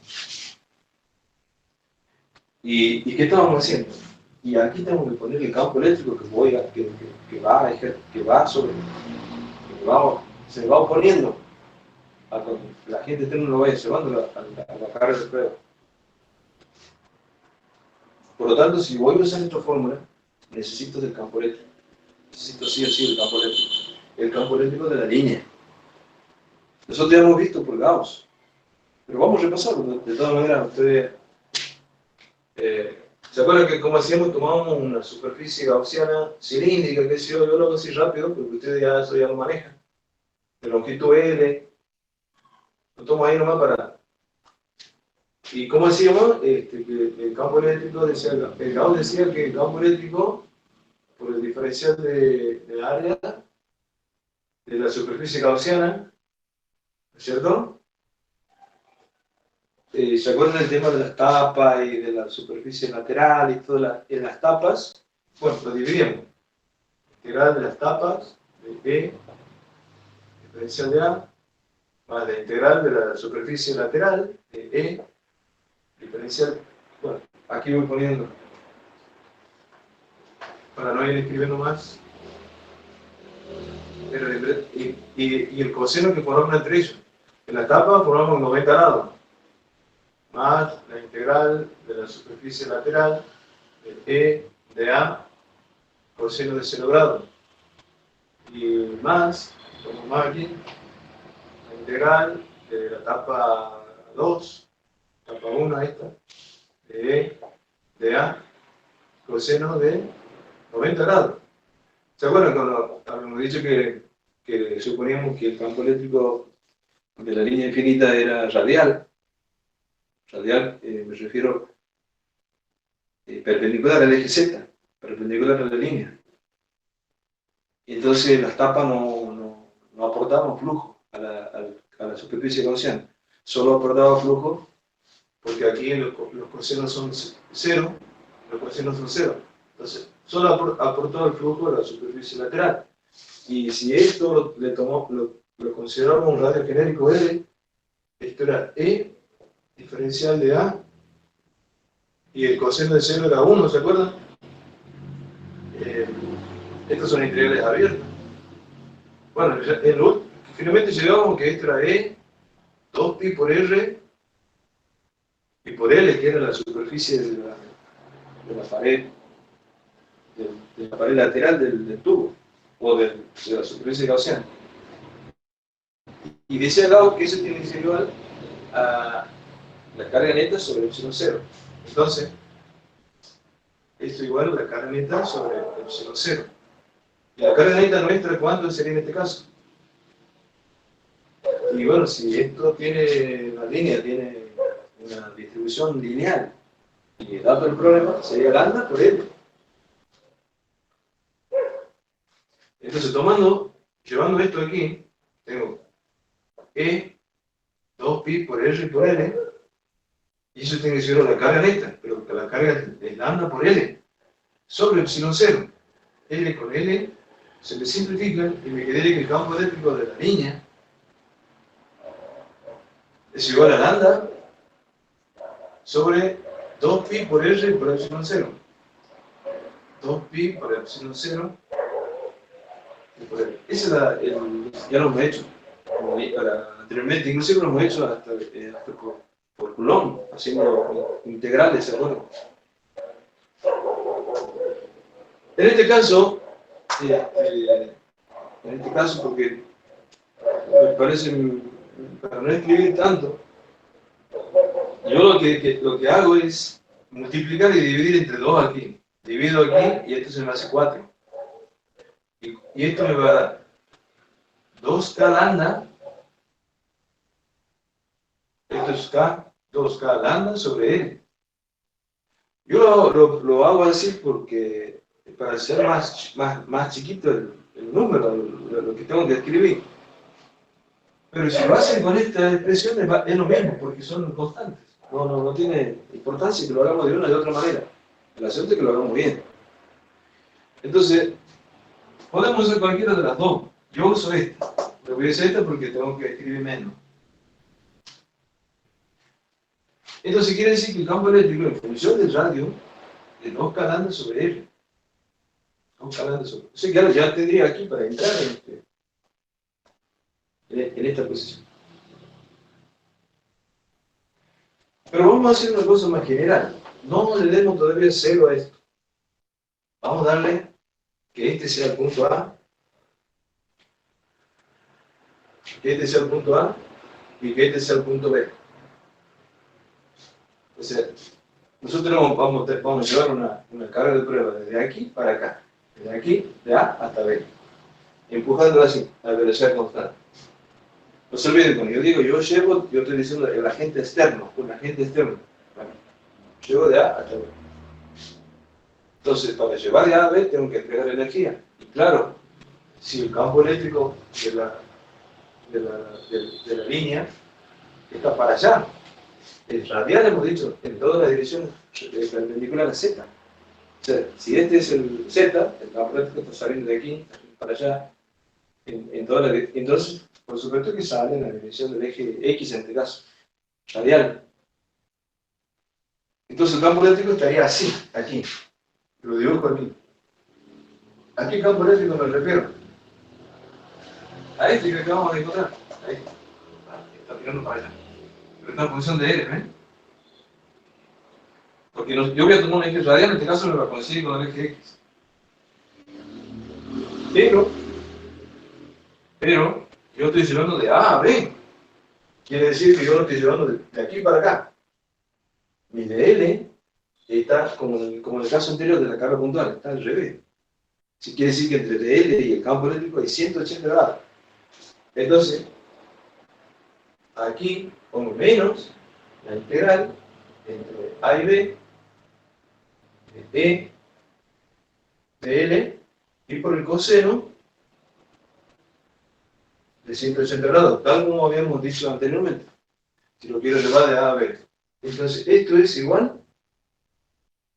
¿Y qué estábamos haciendo? Y aquí tenemos que poner el campo eléctrico se va oponiendo a cuando la gente lo vaya llevando a la carga de prueba. Por lo tanto, si voy a usar esta fórmula, necesito del campo eléctrico. Necesito sí o sí el campo eléctrico. El campo eléctrico de la línea. Nosotros ya hemos visto por Gauss. Pero vamos a repasarlo. De todas maneras, ustedes ¿Se acuerdan que como hacíamos, tomábamos una superficie gaussiana cilíndrica, que sé yo lo hago así rápido, porque ustedes ya eso ya lo manejan, de longitud L, lo tomo ahí nomás para... ¿Y cómo hacíamos? Que el campo eléctrico, decía, el Gauss decía que el campo eléctrico, por el diferencial de área de la superficie gaussiana, ¿no es cierto? ¿Se acuerdan del tema de las tapas y de la superficie lateral y todo en las tapas? Bueno, lo dividimos. Integral de las tapas de E, diferencial de A, más la integral de la superficie lateral de E, diferencial. Bueno, aquí voy poniendo, para no ir escribiendo más, y el coseno que forma entre ellos. En la tapa formamos 90 grados, más la integral de la superficie lateral de E de A, coseno de 0 grados. Y más, como más aquí, la integral de la tapa 2, tapa 1 esta, de E de A, coseno de 90 grados. ¿Se acuerdan cuando habíamos dicho que suponíamos que el campo eléctrico de la línea infinita era radial? Radial, me refiero perpendicular al eje Z, perpendicular a la línea. Entonces las tapas no aportaban flujo a la superficie gaussiana, solo aportaba flujo porque aquí los cosenos son 0, los cosenos son 0. Entonces, solo aportó el flujo de la superficie lateral. Y si esto lo consideramos un radio genérico L, esto era E, diferencial de A, y el coseno de 0 era 1, ¿se acuerdan? Estos son integrales abiertas. Bueno, finalmente llegamos que esto era E, 2pi por R, y por L, que era la superficie de la pared, de la pared lateral del tubo, o de la superficie gaussiana. Y decía Gauss que eso tiene que ser igual a la carga neta sobre epsilon 0. Entonces, esto igual a la carga neta sobre epsilon 0. ¿Y la carga neta nuestra cuánto sería en este caso? Y bueno, si esto tiene una línea, tiene una distribución lineal, y dado el problema, sería lambda por L. Entonces, llevando esto aquí, tengo E, 2pi por R por L, y eso tiene que ser la carga neta, pero la carga es lambda por L, sobre epsilon 0. L con L se me simplifican y me quedé que el campo eléctrico de la línea es igual a lambda sobre 2pi por R por epsilon 0. 2pi por epsilon 0. Esa es ya lo hemos hecho anteriormente, inclusive lo hemos hecho hasta por Coulomb, haciendo integrales, ¿se acuerdan? En este caso, porque me parece, para no escribir tanto, yo lo que hago es multiplicar y dividir entre 2 aquí. Divido aquí y esto se me hace 4. Y esto me va a dar 2K lambda, esto es K, 2K lambda sobre L. Yo lo hago así porque para hacer más chiquito el número, lo que tengo que escribir. Pero si lo hacen con esta expresión es lo mismo, porque son constantes. No tiene importancia que lo hagamos de una o de otra manera. El asunto es que lo hagamos bien. Entonces, podemos usar cualquiera de las dos. Yo uso esta. Pero voy a usar esta porque tengo que escribir menos. Entonces quiere decir que el campo eléctrico en función del radio de 2K lambda sobre R. 2K lambda sobre R. O sea que ya tendría aquí para entrar en esta posición. Pero vamos a hacer una cosa más general. No le demos todavía 0 a esto. Vamos a darle que este sea el punto A, que este sea el punto A y que este sea el punto B. O sea, nosotros vamos a llevar una carga de prueba desde aquí para acá, desde aquí, de A hasta B, empujándola así, a velocidad constante. No se olviden, cuando yo digo yo llevo, yo estoy diciendo el agente externo, un agente externo. Bueno, llevo de A hasta B. Entonces, para llevar de A a B tengo que entregar energía. Y claro, si el campo eléctrico de la línea está para allá, el radial hemos dicho, en todas las direcciones perpendicular a Z. O sea, si este es el Z, el campo eléctrico está saliendo de aquí para allá, entonces, por supuesto que sale en la dirección del eje X en este caso, radial. Entonces el campo eléctrico estaría así, aquí. Lo dibujo aquí. ¿A qué campo eléctrico me refiero? A este que acabamos de encontrar. Ahí. Está tirando para allá. Pero está en función de L, ¿ven? Porque yo voy a tomar un eje radial, en este caso lo voy a conseguir con el eje X. Pero yo estoy llevando de A a B. Quiere decir que yo lo estoy llevando de aquí para acá. Mi DL está, como en el caso anterior de la carga puntual, está al revés. Si quiere decir que entre DL y el campo eléctrico hay 180 grados. Entonces, aquí pongo menos la integral entre A y B de E de L y por el coseno de 180 grados, tal como habíamos dicho anteriormente. Si lo quiero llevar de A a B. Entonces, esto es igual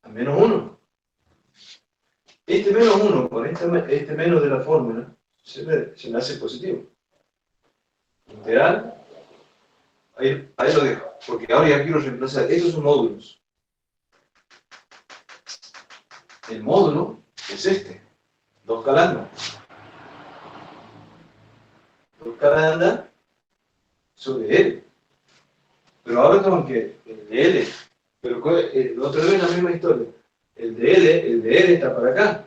a menos 1. Este menos 1 con este menos de la fórmula se me hace positivo. Integral, ahí lo dejo, porque ahora ya quiero reemplazar. Estos son módulos. El módulo es este, 2 calandras. 2 calandras sobre L. Pero ahora tengo que el de L, pero otra vez la misma historia. El de L está para acá.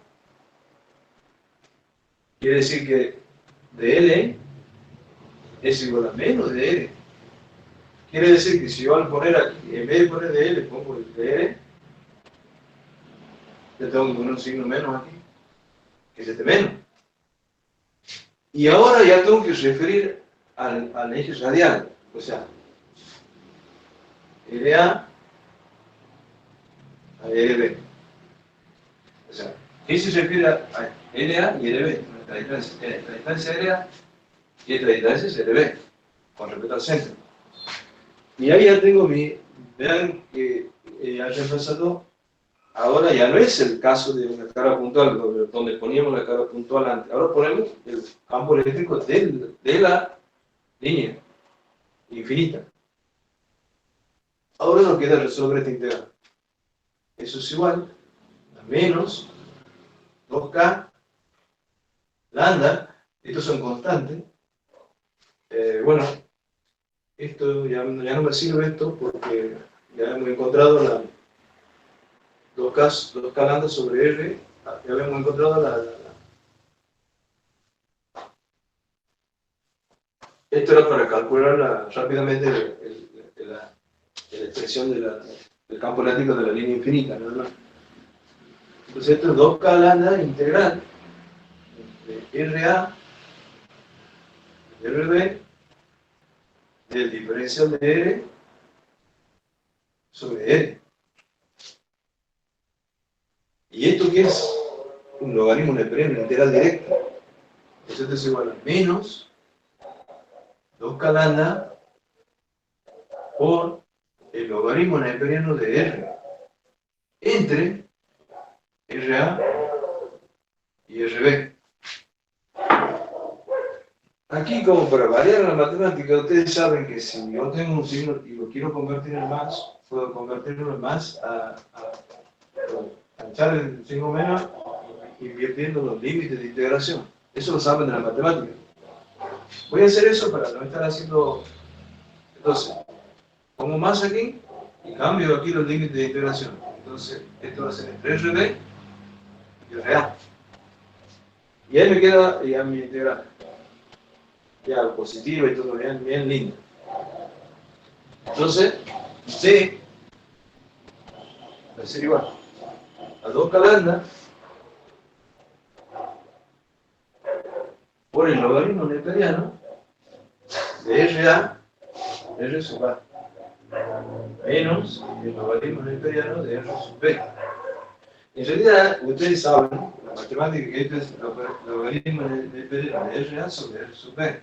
Quiere decir que de L es igual a menos de L. Quiere decir que si yo al poner aquí, en vez de poner de L, pongo el de L, ya tengo que poner un signo menos aquí, que es este menos. Y ahora ya tengo que referir al eje radial, o sea, LA a LB. O sea, ¿qué se refiere a LA y LB? La distancia LA y esta distancia es LB, con respecto al centro. Y ahí ya tengo vean que ha reemplazado, ahora ya no es el caso de una carga puntual, donde poníamos la carga puntual antes. Ahora ponemos el campo eléctrico de la línea infinita. Ahora nos queda resolver esta integral. Eso es igual a menos 2K lambda, estos son constantes. Bueno, esto ya no me sirve esto porque ya hemos encontrado la 2K lambda sobre R, ya hemos encontrado esto era para calcular rápidamente la expresión del campo eléctrico de la línea infinita, nada más. Entonces esto es 2K lambda integral de RA de RB del diferencial de R sobre R. ¿Y esto qué es? Un logaritmo neperiano integral directa. Entonces esto es igual a menos 2K lambda por el logaritmo neperiano de R entre RA y RB. Aquí, como para variar la matemática, ustedes saben que si yo tengo un signo y lo quiero convertir en más, puedo convertirlo en más a echar el signo menos invirtiendo los límites de integración. Eso lo saben de la matemática. Voy a hacer eso para no estar haciendo. Entonces, pongo más aquí y cambio aquí los límites de integración. Entonces, esto va a ser entre RB y RA. Y ahí me queda ya mi integral. Ya positivo y todo bien lindo. Entonces, C va a ser igual a 2 calandra por el logaritmo neperiano de R sub A menos el logaritmo neperiano de R sub B. En realidad, ustedes saben, la matemática, que esto es el logaritmo neperiano de RA sobre R sub B.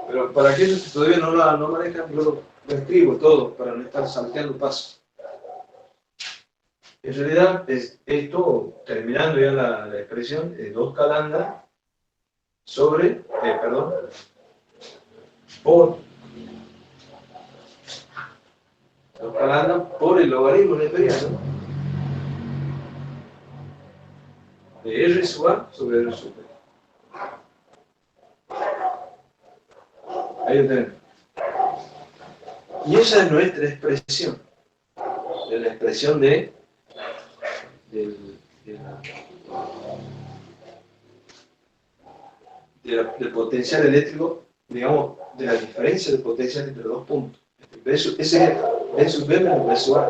Pero para aquellos que todavía no manejan, yo lo escribo todo para no estar salteando pasos. En realidad, esto, terminando ya la expresión, es 2 lambda sobre, por 2 lambda por el logaritmo neperiano de R sub A sobre R sub B. Ahí lo tenemos. Y esa es nuestra expresión. Es la expresión del potencial eléctrico, digamos, de la diferencia de potencial entre dos puntos. Ese es B sub B menos B sub A.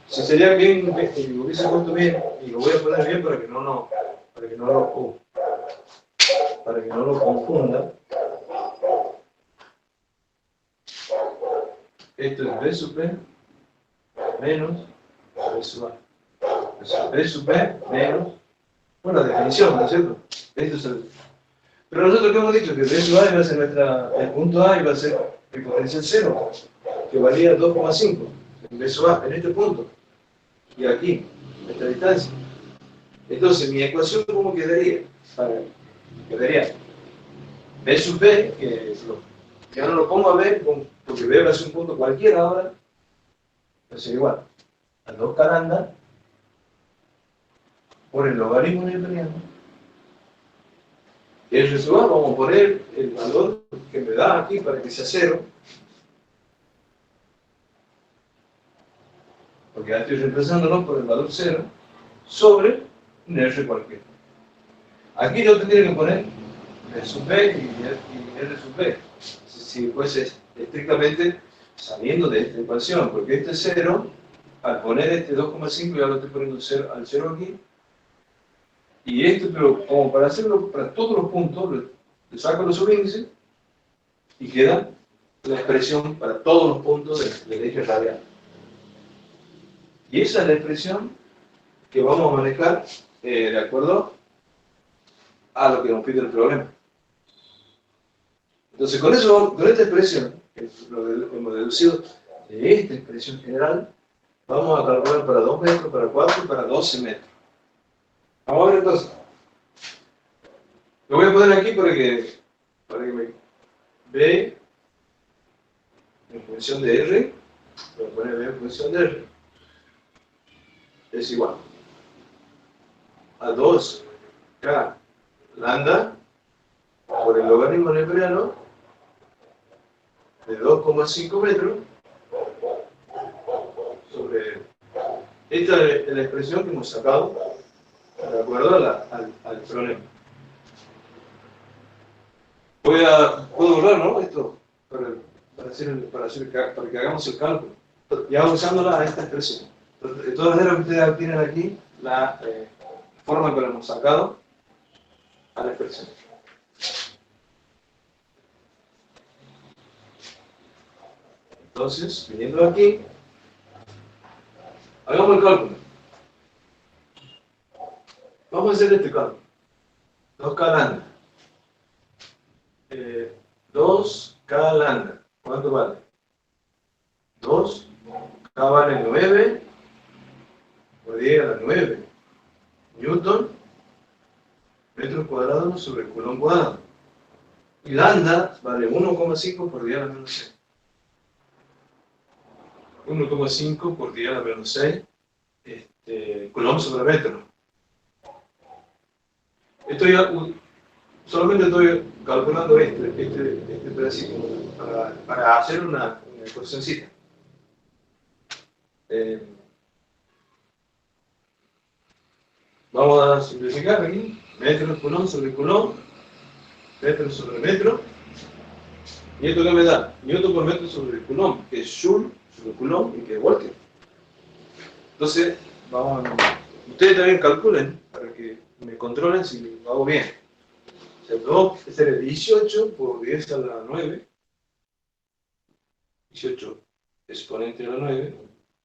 Si sería bien, y lo hubiese puesto bien, y lo voy a poner bien para que no lo confunda. Esto es B sub B menos B sub A. B sub B menos, bueno, la definición, ¿no es cierto? Esto es pero nosotros que hemos dicho que B sub A iba a ser el punto A iba a ser el potencial 0, que valía 2,5 en B sub A, en este punto, y aquí, en esta distancia. Entonces, mi ecuación, ¿cómo quedaría? Quedaría B sub B, que ya no lo pongo a B, porque B va a ser un punto cualquiera ahora, va a ser igual a 2 lambda por el logaritmo neperiano. R sub A, vamos a poner el valor que me da aquí para que sea 0, porque ya estoy reemplazándolo por el valor 0, sobre un R cualquiera. Aquí yo tendría que poner R sub B y R sub B, si fuese estrictamente saliendo de esta ecuación, porque este 0, al poner este 2,5 ya lo estoy poniendo al 0 aquí, y esto, pero como para hacerlo para todos los puntos, le saco los subíndices y queda la expresión para todos los puntos del eje radial. Y esa es la expresión que vamos a manejar de acuerdo a lo que nos pide el problema. Entonces, con esta expresión, que lo hemos deducido de esta expresión general, vamos a calcular para 2 metros, para 4 y para 12 metros. Vamos a ver entonces. Lo voy a poner aquí para que me B en función de R, voy a poner B en función de R, es igual a 2K lambda por el logaritmo neperiano de 2,5 metros sobre. Esta es la expresión que hemos sacado de acuerdo al problema. Puedo borrar, ¿no? Esto para que hagamos el cálculo. Ya usándola a esta expresión. De todas maneras, ustedes tienen aquí la forma que lo hemos sacado a la expresión. Entonces, viniendo aquí, hagamos el cálculo. Vamos a hacer este cálculo. 2K lambda. 2K lambda. ¿Cuánto vale? 2. K vale 9 por 10 a la 9 Newton metros cuadrados sobre coulomb cuadrado. Y lambda vale 1,5 por 10 a la menos 6. 1,5 por 10 a la menos 6 coulomb sobre metro. Solamente estoy calculando este pedacito para hacer una ecuacióncita. Vamos a simplificar aquí. Metro coulomb sobre coulomb, metro sobre metro. ¿Y esto qué me da? Newton por metro sobre coulomb, que es joule sobre coulomb y que es voltio. Entonces, ustedes también calculen para que me controlen si lo hago bien. O sea, este es 18 por 10 a la 9, 18 exponente a la 9,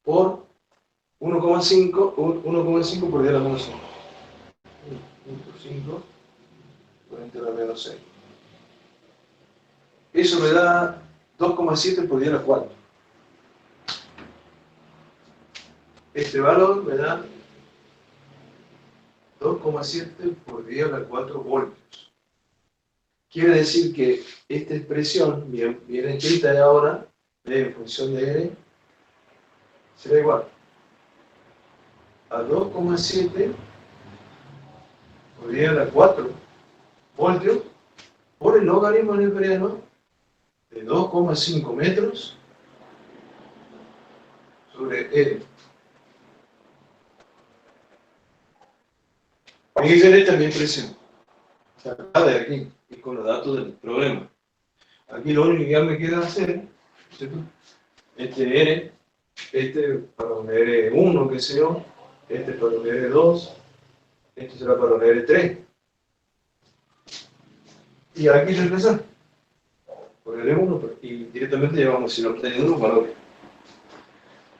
por 1,5 por 10 a la menos 5. 1,5 exponente a la menos 6. Eso me da 2,7 por 10 a la 4. Este valor me da 2,7 por 10 a la 4 voltios. Quiere decir que esta expresión, bien escrita de ahora, en función de R, será igual a 2,7 por 10 a la 4 voltios por el logaritmo neperiano de 2,5 metros sobre R. Fíjense, esta es mi expresión, sacada de aquí, y con los datos del problema. Aquí lo único que ya me queda hacer, ¿cierto? Este R, este para un R1, que sé yo, este para un R2, este será para un R3. Y aquí regresar por R1 y directamente llevamos si lo obtenido unos valores.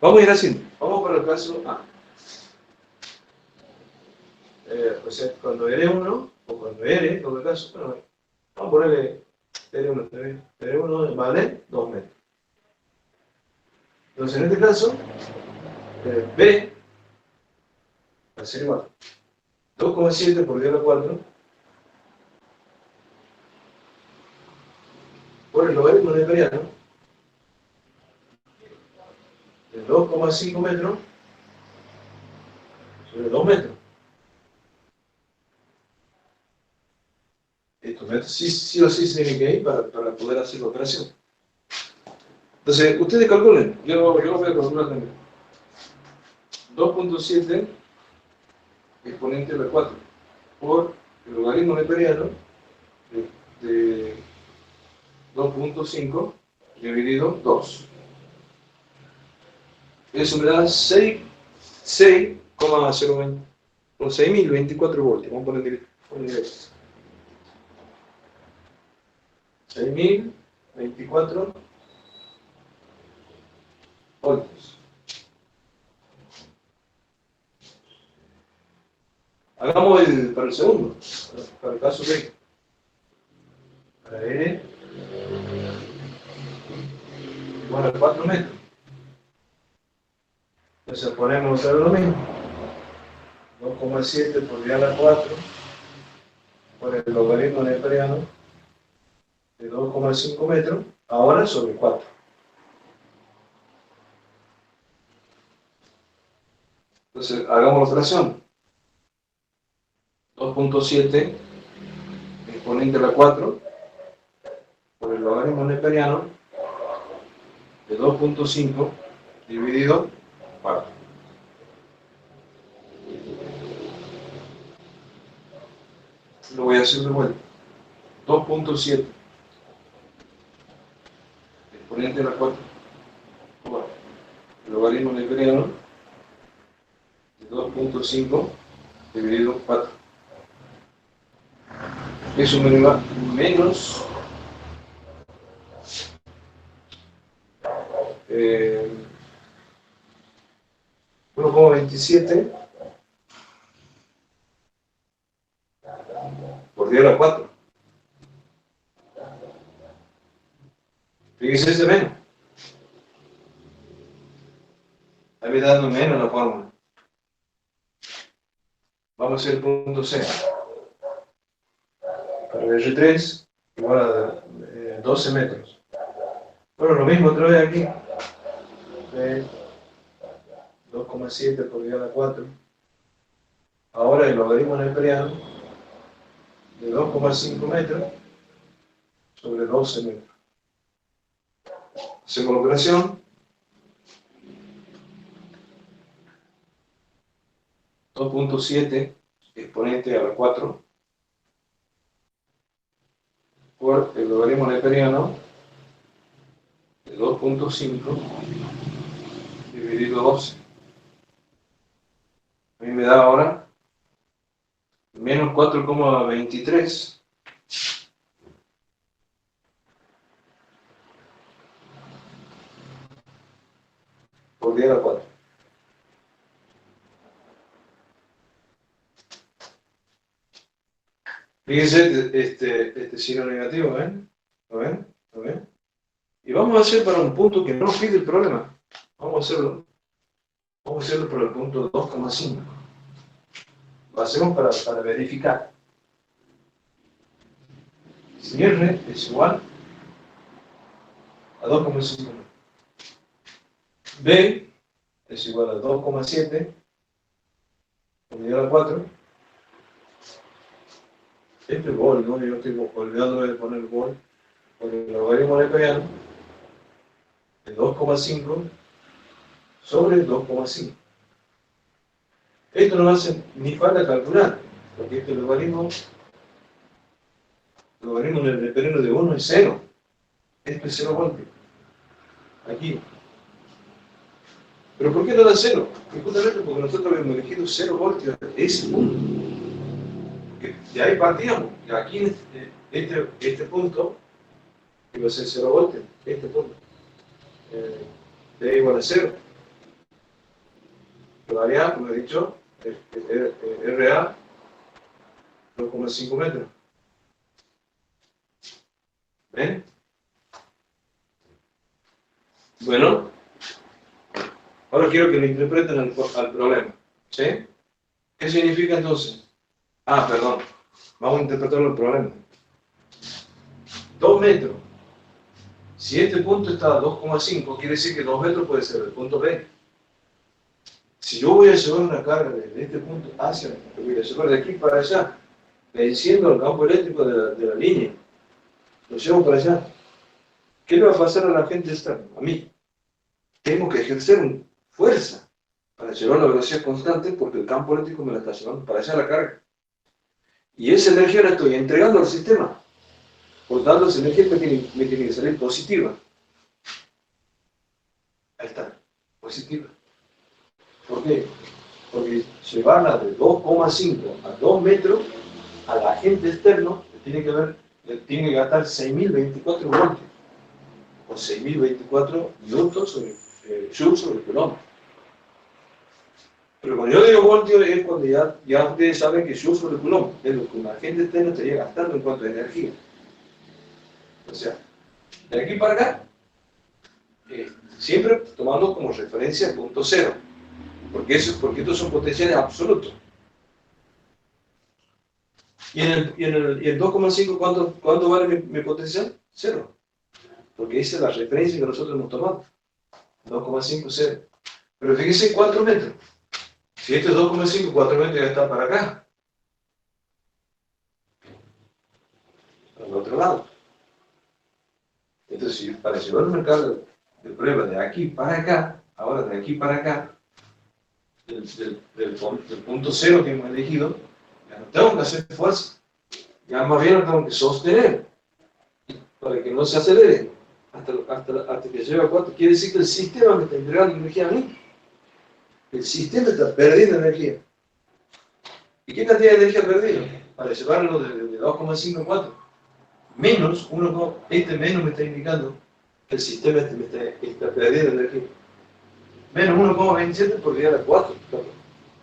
Vamos a ir haciendo. Vamos para el caso A. O sea, cuando R1 o cuando R, en todo caso, bueno, vamos a ponerle R1, R1 vale 2 metros. Entonces, en este caso, B va a ser igual 2,7 por 10 a la 4 por el logaritmo neperiano de 2,5 metros sobre 2 metros. Estos metros sí o sí se tienen que ir para poder hacer la operación. Entonces, ustedes calculen, yo lo voy a calcular también. 2,7 exponente de la 4 por el logaritmo neperiano de 2,5 dividido 2. Eso me da 6,024 voltios. Vamos a poner directo. 6.024 voltios. Hagamos para el segundo, para el caso B. Para R, igual a 4 metros. Entonces ponemos lo mismo. 2,7 por 10 a la 4 por el logaritmo neperiano de 2,5 metros, ahora sobre 4. Entonces, hagamos la operación. 2,7 exponente a la 4 por el logaritmo neperiano de 2,5 dividido 4. Lo voy a hacer de vuelta. 2,7 exponente a la 4 por el logaritmo neperiano de 2,5 dividido 4. Eso me da menos 1,27 por 10 a la 4. Fíjense ese menos. Ahí me está dando menos la fórmula. Vamos a hacer el punto C. Para el R3 igual a 12 metros. Bueno, lo mismo otra vez aquí. 2,7 por 10 a la 4. Ahora el logaritmo neperiano de 2,5 metros sobre 12 metros. Hacemos la operación. 2,7 exponente a la 4 por el logaritmo neperiano de 2,5 dividido 12. A mí me da ahora menos 4,23 por 10 a la 4. Fíjense este signo negativo, ¿ven? ¿Lo ven? ¿Lo ven? Y vamos a hacer para un punto que no nos pide el problema. Vamos a hacerlo. Vamos a hacerlo por el punto 2,5. Lo hacemos para verificar. Si R es igual a 2,5. B es igual a 2,7 por 10 a la 4. Este vol, ¿no? Yo estoy olvidando de poner vol, porque el logaritmo neperiano de 2,5 sobre 2,5. Esto no hace ni falta calcular, porque este logaritmo neperiano de 1 es 0. Esto es 0 voltios. Aquí. ¿Pero por qué no da 0? Justamente porque nosotros habíamos elegido 0 voltios, ese punto. De ahí partíamos. Y aquí este punto iba a ser 0 voltios. Este punto. D igual a 0. Todavía, como he dicho, RA 2,5 metros. ¿Ven? Bueno, ahora quiero que me interpreten al problema. ¿Sí? ¿Qué significa entonces? Perdón. Vamos a interpretar el problema. 2 metros. Si este punto está a 2,5, quiere decir que 2 metros puede ser el punto B. Si yo voy a llevar una carga desde este punto hacia, voy a llevar de aquí para allá, venciendo el campo eléctrico de la línea, lo llevo para allá. ¿Qué le va a pasar a la gente externa? A mí. Tengo que ejercer fuerza para llevar la velocidad constante porque el campo eléctrico me la está llevando para allá la carga. Y esa energía la estoy entregando al sistema. Por tanto, esa energía me tiene que salir positiva. Ahí está, positiva. ¿Por qué? Porque llevarla de 2,5 a 2 metros al agente externo tiene que gastar 6.024 voltios o 6.024 newtons sobre joules sobre coulomb. Pero cuando yo digo voltios es cuando ya ustedes saben que joules sobre coulomb es lo que un agente externo estaría gastando en cuanto a energía. O sea, de aquí para acá, siempre tomando como referencia el punto cero. Porque estos son potenciales absolutos. Y en el 2,5, ¿cuánto vale mi potencial? 0. Porque esa es la referencia que nosotros hemos tomado. 2,5, 0. Pero fíjense 4 metros. Si esto es 2,5, 4 metros ya está para acá. Al otro lado. Entonces, para llevar una carga de prueba de aquí para acá, ahora de aquí para acá, del punto 0 que hemos elegido, ya no tengo que hacer fuerza, ya más bien lo tengo que sostener para que no se acelere hasta que llegue a 4. Quiere decir que el sistema me está entregando energía a mí. El sistema está perdiendo energía. ¿Y qué cantidad de energía perdido? Para llevarlo de 2,5 a 4. Menos, menos me está indicando que el sistema está perdiendo energía. Menos 1,27 por 10 a la 4.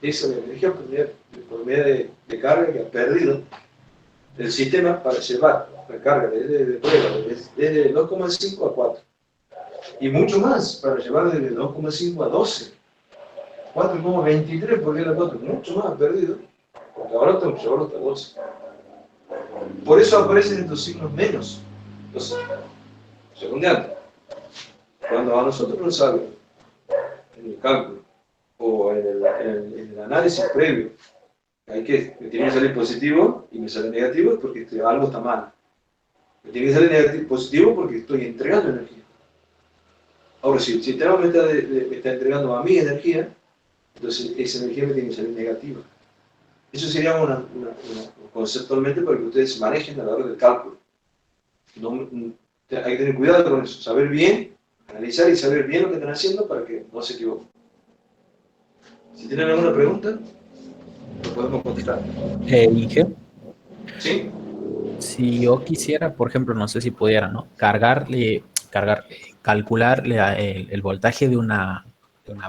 Esa es la energía por medio de carga que ha perdido el sistema para llevar la carga de prueba desde 2,5 a 4. Y mucho más para llevar desde 2,5 a 12. 4,23 por 10 a la 4. Mucho más perdido. Porque ahora tengo que llevarlo hasta 12. Por eso aparecen estos signos menos. Entonces, secundario. Cuando a nosotros nos sale en el cálculo o en el análisis previo, me tiene que salir positivo y me sale negativo es porque algo está mal. Me tiene que salir positivo porque estoy entregando energía. Ahora, si el sistema me está entregando a mí energía, entonces esa energía me tiene que salir negativa. Eso sería conceptualmente para que ustedes se manejen a la hora del cálculo. Hay que tener cuidado con eso, saber bien, analizar y saber bien lo que están haciendo para que no se equivoquen. Si tienen alguna pregunta. podemos contestar.
Inge,
¿Sí?
si yo quisiera, por ejemplo, no sé si pudiera, ¿no? Calcularle el voltaje de una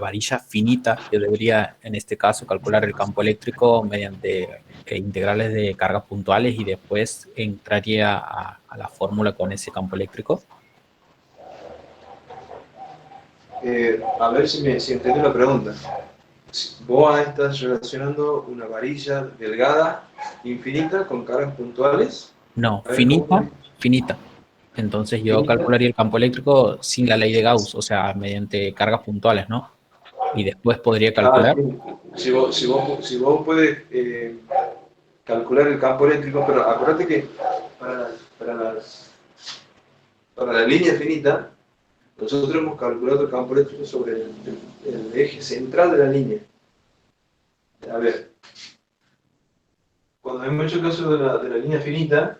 varilla finita, yo debería, en este caso, calcular el campo eléctrico mediante integrales de cargas puntuales y después entraría a la fórmula con ese campo eléctrico.
A ver si entendí la pregunta. Vos estás relacionando una varilla delgada, infinita, con cargas puntuales.
No,
A ver, ¿cómo
finita, finita. Entonces yo
finita?
calcularía el campo eléctrico sin la ley de Gauss, o sea, mediante cargas puntuales, ¿no? Y después podría
Ah,
calcular.
si vos puedes calcular el campo eléctrico, pero acuérdate que para, para, las, para la línea finita, nosotros hemos calculado el campo eléctrico sobre el eje central de la línea. A ver, cuando hemos hecho caso de la línea finita,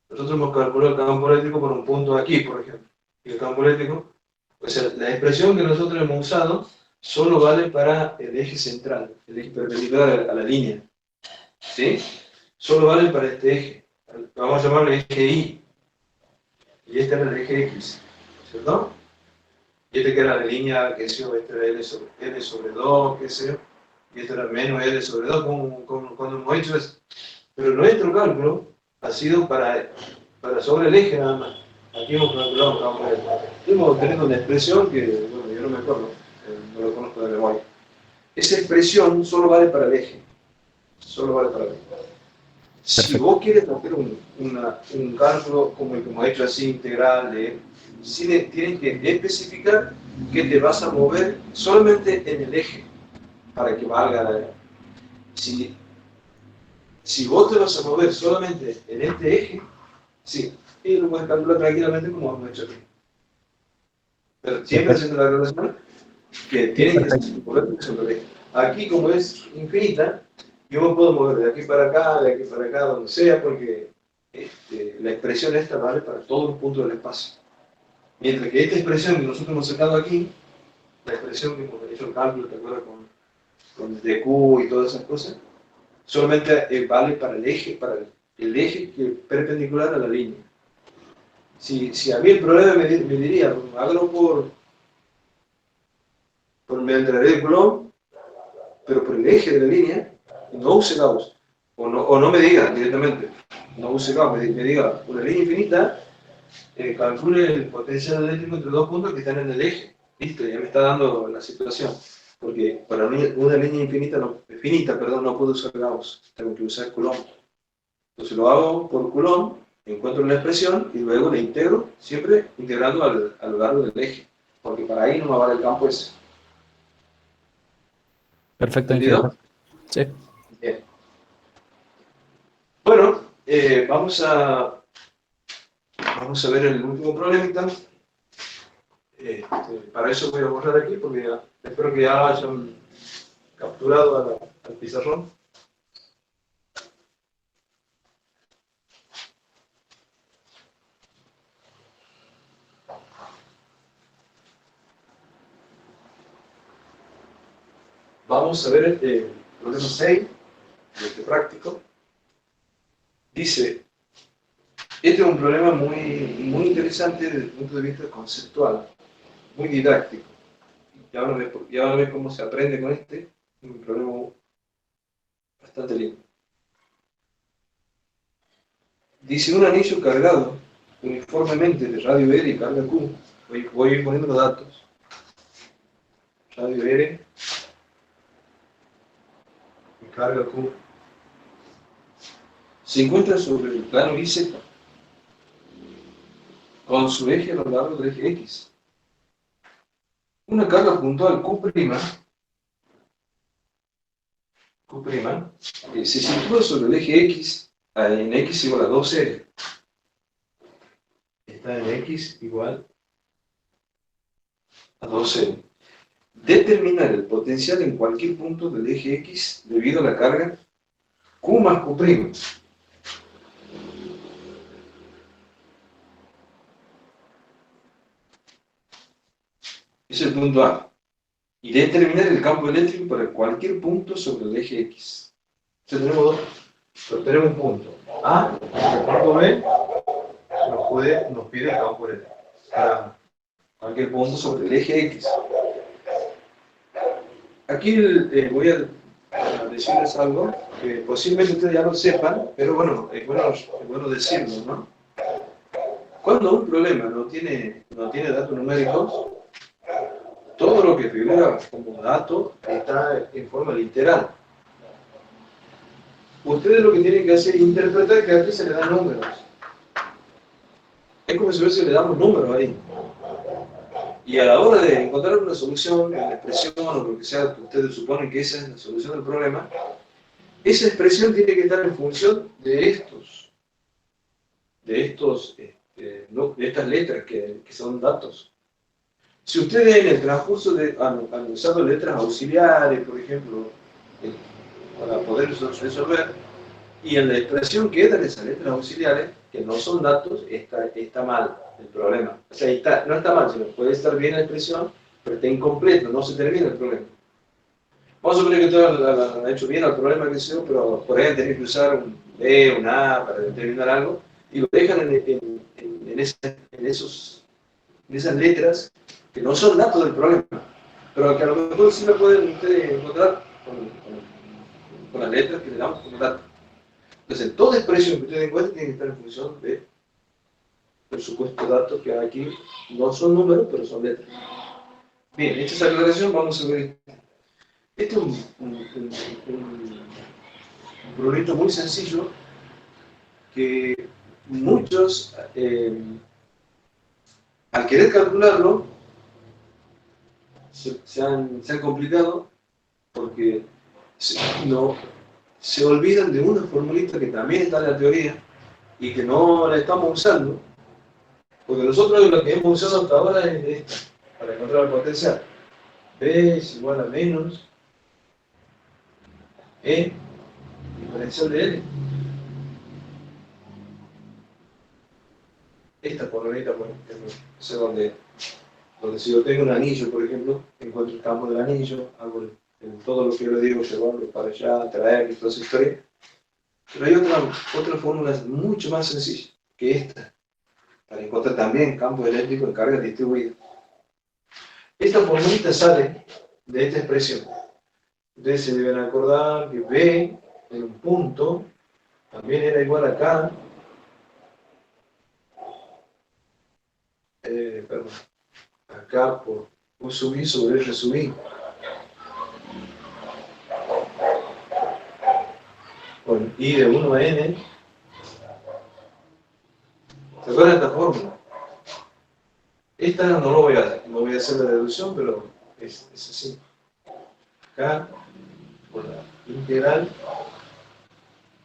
nosotros hemos calculado el campo eléctrico por un punto aquí, por ejemplo. Y el campo eléctrico, o sea, la expresión que nosotros hemos usado solo vale para el eje central, el eje perpendicular a la línea. ¿Sí? Solo vale para este eje. Vamos a llamarle eje Y. Y este era el eje X. ¿Cierto? Y este que era la línea, que sé yo, este era L sobre 2, qué sé yo. Y este era menos L sobre 2, cuando hemos hecho eso. Pero nuestro cálculo ha sido para sobre el eje nada más. Aquí hemos calculado un campo eléctrico. Estuvimos teniendo una expresión que, bueno, yo no me acuerdo, no lo conozco de memoria. Esa expresión solo vale para el eje. Solo vale para el eje. Si
Perfecto.
vos quieres hacer un cálculo como el que hemos hecho así integral, tienes que especificar que te vas a mover solamente en el eje para que valga la... Si, si vos te vas a mover solamente en este eje, sí, y lo puedes calcular tranquilamente como hemos hecho aquí. Pero siempre
Perfecto.
haciendo la relación que
Sí,
tienes
perfecto.
que moverte sobre el eje. Aquí, como es infinita, yo me puedo mover de aquí para acá, de aquí para acá, donde sea, porque la expresión esta vale para todos los puntos del espacio. Mientras que esta expresión que nosotros hemos sacado aquí, la expresión que hemos hecho el cálculo, ¿te acuerdas? Con el dq y todas esas cosas, solamente vale para el eje que es perpendicular a la línea. Si a mí el problema me diría, bueno, hágalo por mediante la ley de Coulomb, pero por el eje de la línea, y no use Gauss, o no me diga directamente, no use Gauss, me diga una línea infinita, calcule el potencial eléctrico entre dos puntos que están en el eje. Listo, ya me está dando la situación. Porque para una línea finita, no puedo usar Gauss, tengo que usar Coulomb. Entonces lo hago por Coulomb, encuentro la expresión y luego la integro, siempre integrando a lo largo del eje, porque para ahí no me vale el campo ese.
Perfecto, Inge.
¿Entendido?
Sí.
Bien. Bueno, vamos a ver el último problemita. Para eso voy a borrar aquí, porque espero que ya hayan capturado al pizarrón. Vamos a ver el problema 6, este práctico. Dice, este es un problema muy interesante desde el punto de vista conceptual, muy didáctico. Ya van a ver cómo se aprende con este. Es un problema bastante lindo. Dice, un anillo cargado uniformemente de radio R y carga Q. Voy a ir poniendo los datos. Radio R y carga Q. Se encuentra sobre el plano YZ, con su eje a lo largo del eje X. Una carga puntual Q', se sitúa sobre el eje X, en X igual a 2R. Está en X igual a 2R. Determinar el potencial en cualquier punto del eje X debido a la carga Q más Q'. Es el punto A. y determinar el campo eléctrico para cualquier punto sobre el eje X. Entonces tenemos un punto A, el punto B nos pide el campo eléctrico para cualquier punto sobre el eje X. Aquí voy a decirles algo que posiblemente ustedes ya lo sepan, pero bueno, es bueno decirlo, ¿no? Cuando un problema no tiene datos numéricos, todo lo que figura como dato está en forma literal. Ustedes lo que tienen que hacer es interpretar que aquí se le dan números. Es como si le damos números ahí. Y a la hora de encontrar una solución, una expresión o lo que sea que ustedes suponen que esa es la solución del problema, esa expresión tiene que estar en función de estas letras que son datos. Si ustedes en el transcurso han usado letras auxiliares, por ejemplo, para poder resolver, y en la expresión que dan esas letras auxiliares, que no son datos, está mal el problema. O sea, no está mal, sino puede estar bien la expresión, pero está incompleto, no se termina el problema. Vamos a suponer que ustedes han hecho bien el problema que sea, pero por ahí tienen que usar un B, un A para determinar algo, y lo dejan en esas letras que no son datos del problema, pero que a lo mejor sí lo pueden ustedes encontrar con las letras que le damos como datos. Entonces, toda expresión que ustedes encuentren tiene que estar en función de, por supuesto, datos que aquí no son números, pero son letras. Bien, hecha esa aclaración, vamos a ver. Este es un problemito muy sencillo que muchos, al querer calcularlo, se han complicado porque se olvidan de una formulita que también está en la teoría y que no la estamos usando, porque nosotros lo que hemos usado hasta ahora es esta, para encontrar el potencial. B es igual a menos E diferencial de L. Esta formulita, por ejemplo, es donde si yo tengo un anillo, por ejemplo, encuentro el campo del anillo, hago todo lo que yo le digo, llevarlo para allá, traer y toda esa historia. Pero hay otra fórmula mucho más sencilla que esta, para encontrar también campo eléctrico en carga distribuida. Esta formulita sale de esta expresión. Ustedes se deben acordar que B en un punto también era igual a K. Acá por U sub I sobre R sub I. Con I de 1 a N. ¿Se acuerdan de esta fórmula? Esta no voy a hacer la deducción, pero es así. Acá, por la integral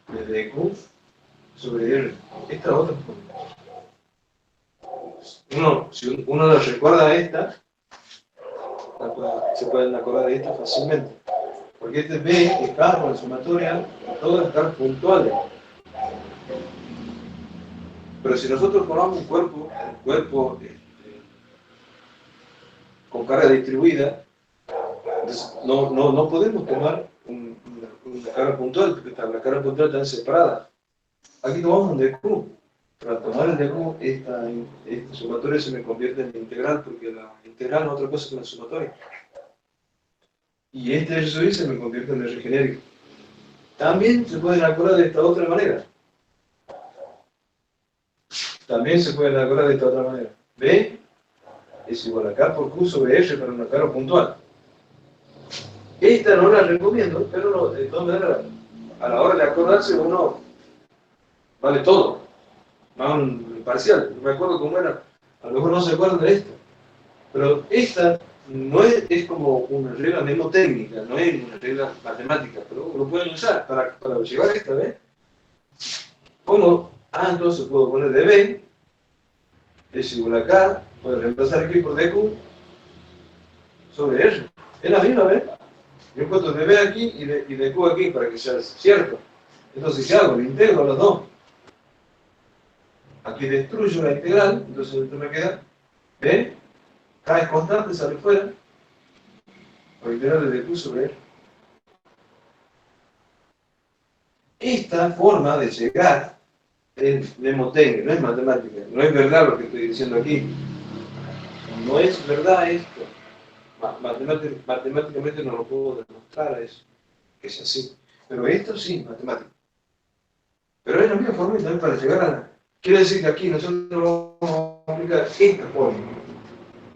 de dq sobre R. Esta es otra fórmula. Si uno lo recuerda a esta, se pueden acordar de esta fácilmente. Porque este B, que K con la sumatoria, todas están puntuales. Pero si nosotros formamos un cuerpo con carga distribuida, entonces no podemos tomar una carga puntual, porque la carga puntual está separada. Aquí tomamos un dq. Para tomar el dq, esta sumatoria se me convierte en integral, porque la integral no es otra cosa que la sumatoria. Y este R sub I se me convierte en R genérico. También se pueden acordar de esta otra manera. B es igual a K por Q sobre R para una carga puntual. Esta no la recomiendo, pero de todas maneras, a la hora de acordarse, uno vale todo. Más un parcial. No me acuerdo cómo era. A lo mejor no se acuerdan de esto. Pero esta no es como una regla mnemotécnica, no es una regla matemática, pero lo pueden usar para llevar esta, ¿ves? Pongo A, entonces puedo poner de B, es igual a K, puedo reemplazar aquí por dq sobre R. Es la misma, ¿ves? Yo encuentro de B aquí y dq aquí para que sea cierto. Entonces, ¿qué hago? Le integro a los dos. Aquí destruyo la integral, entonces esto me queda B. K es constante, sale fuera. o integral de Q sobre R. Esta forma de llegar es mnemotécnica, no es matemática, no es verdad lo que estoy diciendo aquí. No es verdad esto. Matemáticamente no lo puedo demostrar a eso, que es así. Pero esto sí, matemático. Pero es la misma forma también para llegar a... Quiere decir que aquí nosotros vamos a aplicar esta forma.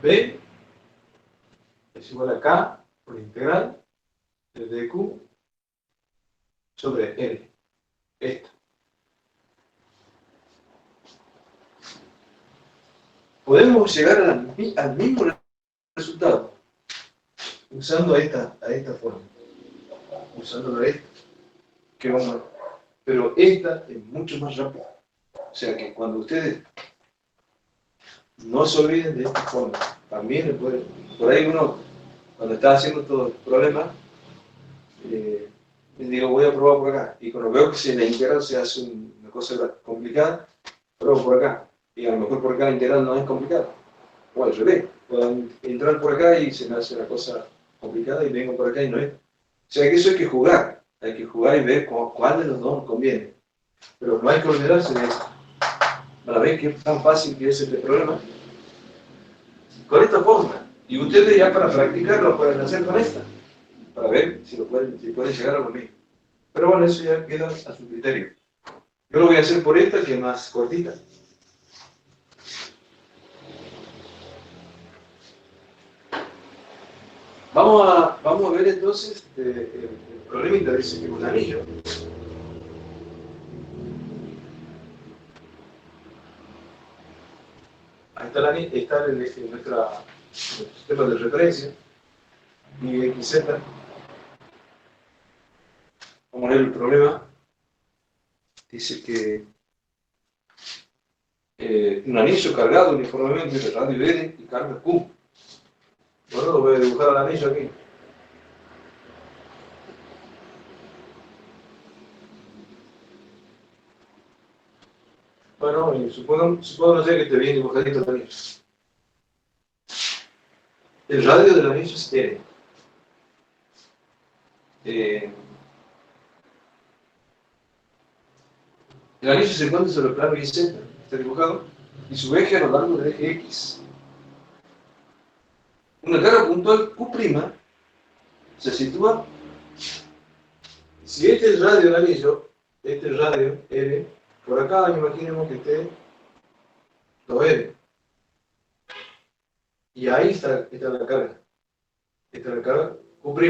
B es igual a K por integral de Q sobre R. Esto. Podemos llegar al mismo resultado usando a esta forma. Usando esta. Que vamos a... Pero esta es mucho más rápida. O sea que cuando ustedes no se olviden de esta forma, también le pueden... Por ahí uno, cuando está haciendo todo el problema, les digo, voy a probar por acá. Y cuando veo que si la integral se hace una cosa complicada, pruebo por acá. Y a lo mejor por acá la integral no es complicada. O al revés, puedo entrar por acá y se me hace una cosa complicada y vengo por acá y no es. O sea que eso hay que jugar y ver cuál de los dos nos conviene. Pero no hay que olvidarse de eso. Para ver qué tan fácil que es este problema. Con esta forma. Y ustedes ya para practicar lo pueden hacer con esta. Para ver si pueden llegar a lo mismo. Pero bueno, eso ya queda a su criterio. Yo lo voy a hacer por esta, que es más cortita. Vamos a ver entonces el problema de dice que un anillo. Ahí está el anillo, está en nuestro sistema de referencia. Y XZ. Vamos a ver el problema. Dice que un anillo cargado uniformemente de radio N y carga Q. Bueno, lo voy a dibujar al anillo aquí. Bueno, y supongo que esté bien dibujadito el anillo. El radio del anillo es N. El anillo se encuentra sobre el plano YZ, está dibujado, y su eje a lo largo del eje X. Una carga puntual Q' se sitúa, si este es el radio del anillo, este es el radio N, por acá imaginemos que esté 2N. Y ahí está la carga. Esta es la carga Q'.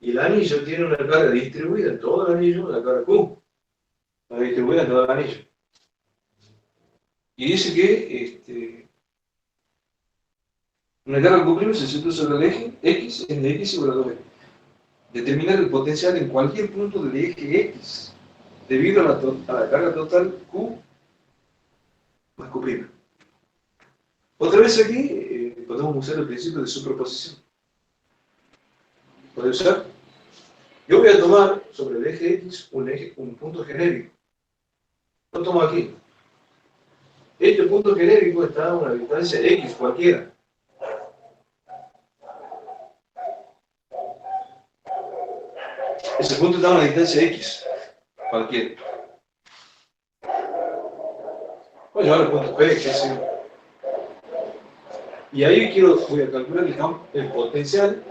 Y el anillo tiene una carga distribuida en todo el anillo, la carga Q. Está distribuida en todo el anillo. Y dice que una carga Q' se sitúa sobre el eje X en el X igual a 2N. Determinar el potencial en cualquier punto del eje X debido a la carga total Q más Q'. Otra vez aquí podemos usar el principio de superposición. ¿Puede usar? Yo voy a tomar sobre el eje X un punto genérico. Lo tomo aquí. Este punto genérico está a una distancia X cualquiera. Ese punto está a una distancia X cualquiera. Voy a llevar el punto P, que es y ahí voy a calcular el potencial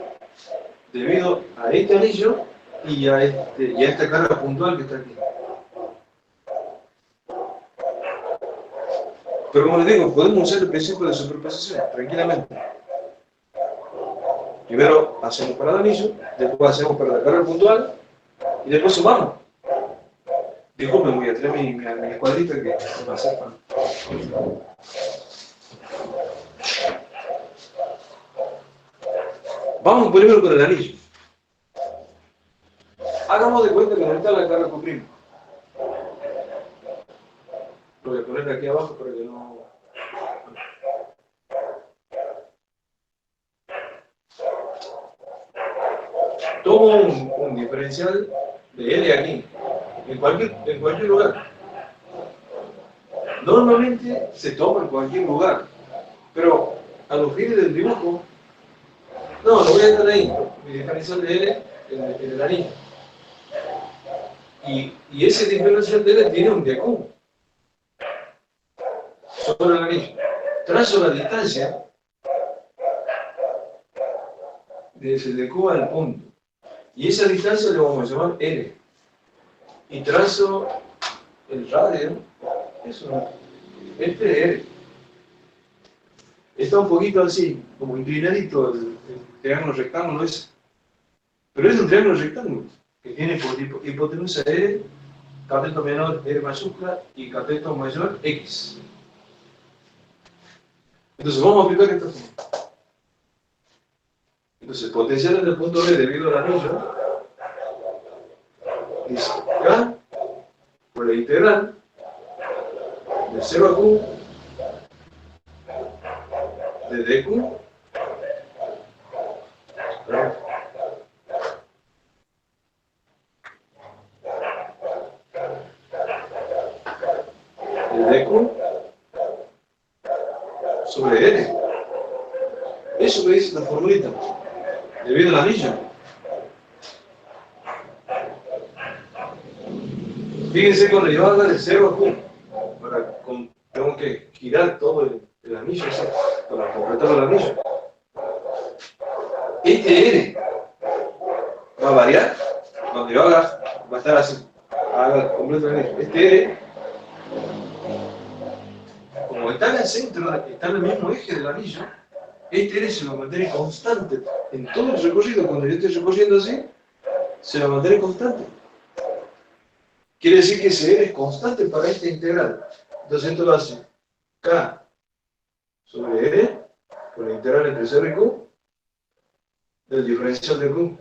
debido a este anillo y a esta carga puntual que está aquí. Pero como les digo, podemos usar el principio de superposición tranquilamente. Primero hacemos para el anillo, después hacemos para la carga puntual y después sumamos. Disculpen, voy a traer mi cuadrita que va a ser para... Vamos primero con el anillo. Hagamos de cuenta que está la carga Q'. Lo voy a poner aquí abajo para que no... Tomo un diferencial de L aquí, en cualquier lugar. Normalmente se toma en cualquier lugar, pero a los fines del dibujo, no, lo voy a dejar ahí. mi diferencial de L en el anillo. Y ese diferencial de L tiene un dq sobre el anillo. Trazo la distancia desde dq al punto. Y esa distancia le vamos a llamar L. Y trazo el radio, eso, este es L. Está un poquito así, como inclinadito el triángulo rectángulo ese. Pero es un triángulo rectángulo que tiene por hipotenusa R, cateto menor R mayúscula y cateto mayor X. Entonces vamos a aplicar esta forma. Entonces el potencial en el punto B debido al anillo es K por la integral de 0 a Q de dq sobre N. Eso me dice la formulita, debido al anillo. Fíjense con la llevada de 0 a Q. Tengo que girar todo el anillo, ¿sí? Para completar el anillo. Este N va a variar, donde va a estar así, haga completo el anillo. Este N, como está en el centro, está en el mismo eje del anillo, este N se va a mantener constante en todo el recorrido. Cuando yo estoy recorriendo así, se va a mantener constante. Quiere decir que ese N es constante para esta integral. Entonces esto lo hace K sobre N por la integral entre 0 y Q del diferencial de Q.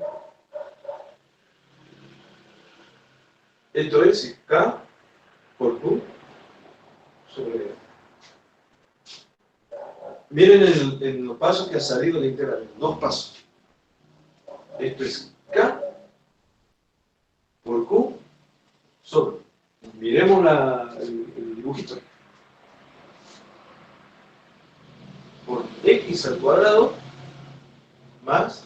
Esto es K por Q sobre N. Miren en los pasos que ha salido la integral, dos pasos. Esto es K por Q sobre. Miremos el dibujito. Por X al cuadrado más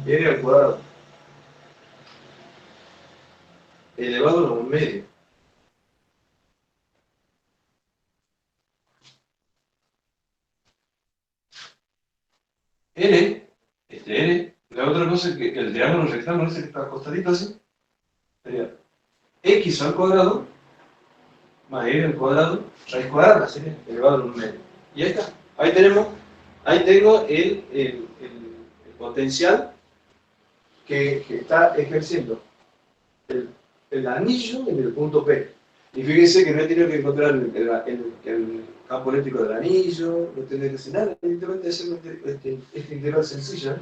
N al cuadrado elevado a un medio. N, la otra cosa es que el triángulo rectángulo ese que está acostadito así, sería X al cuadrado más N al cuadrado, raíz cuadrada, sería elevado a un medio. Y ahí está, ahí tengo el potencial que está ejerciendo el anillo en el punto P. Y fíjense que no he tenido que encontrar el campo eléctrico del anillo, no he tenido que hacer nada, evidentemente es esta integral sencilla.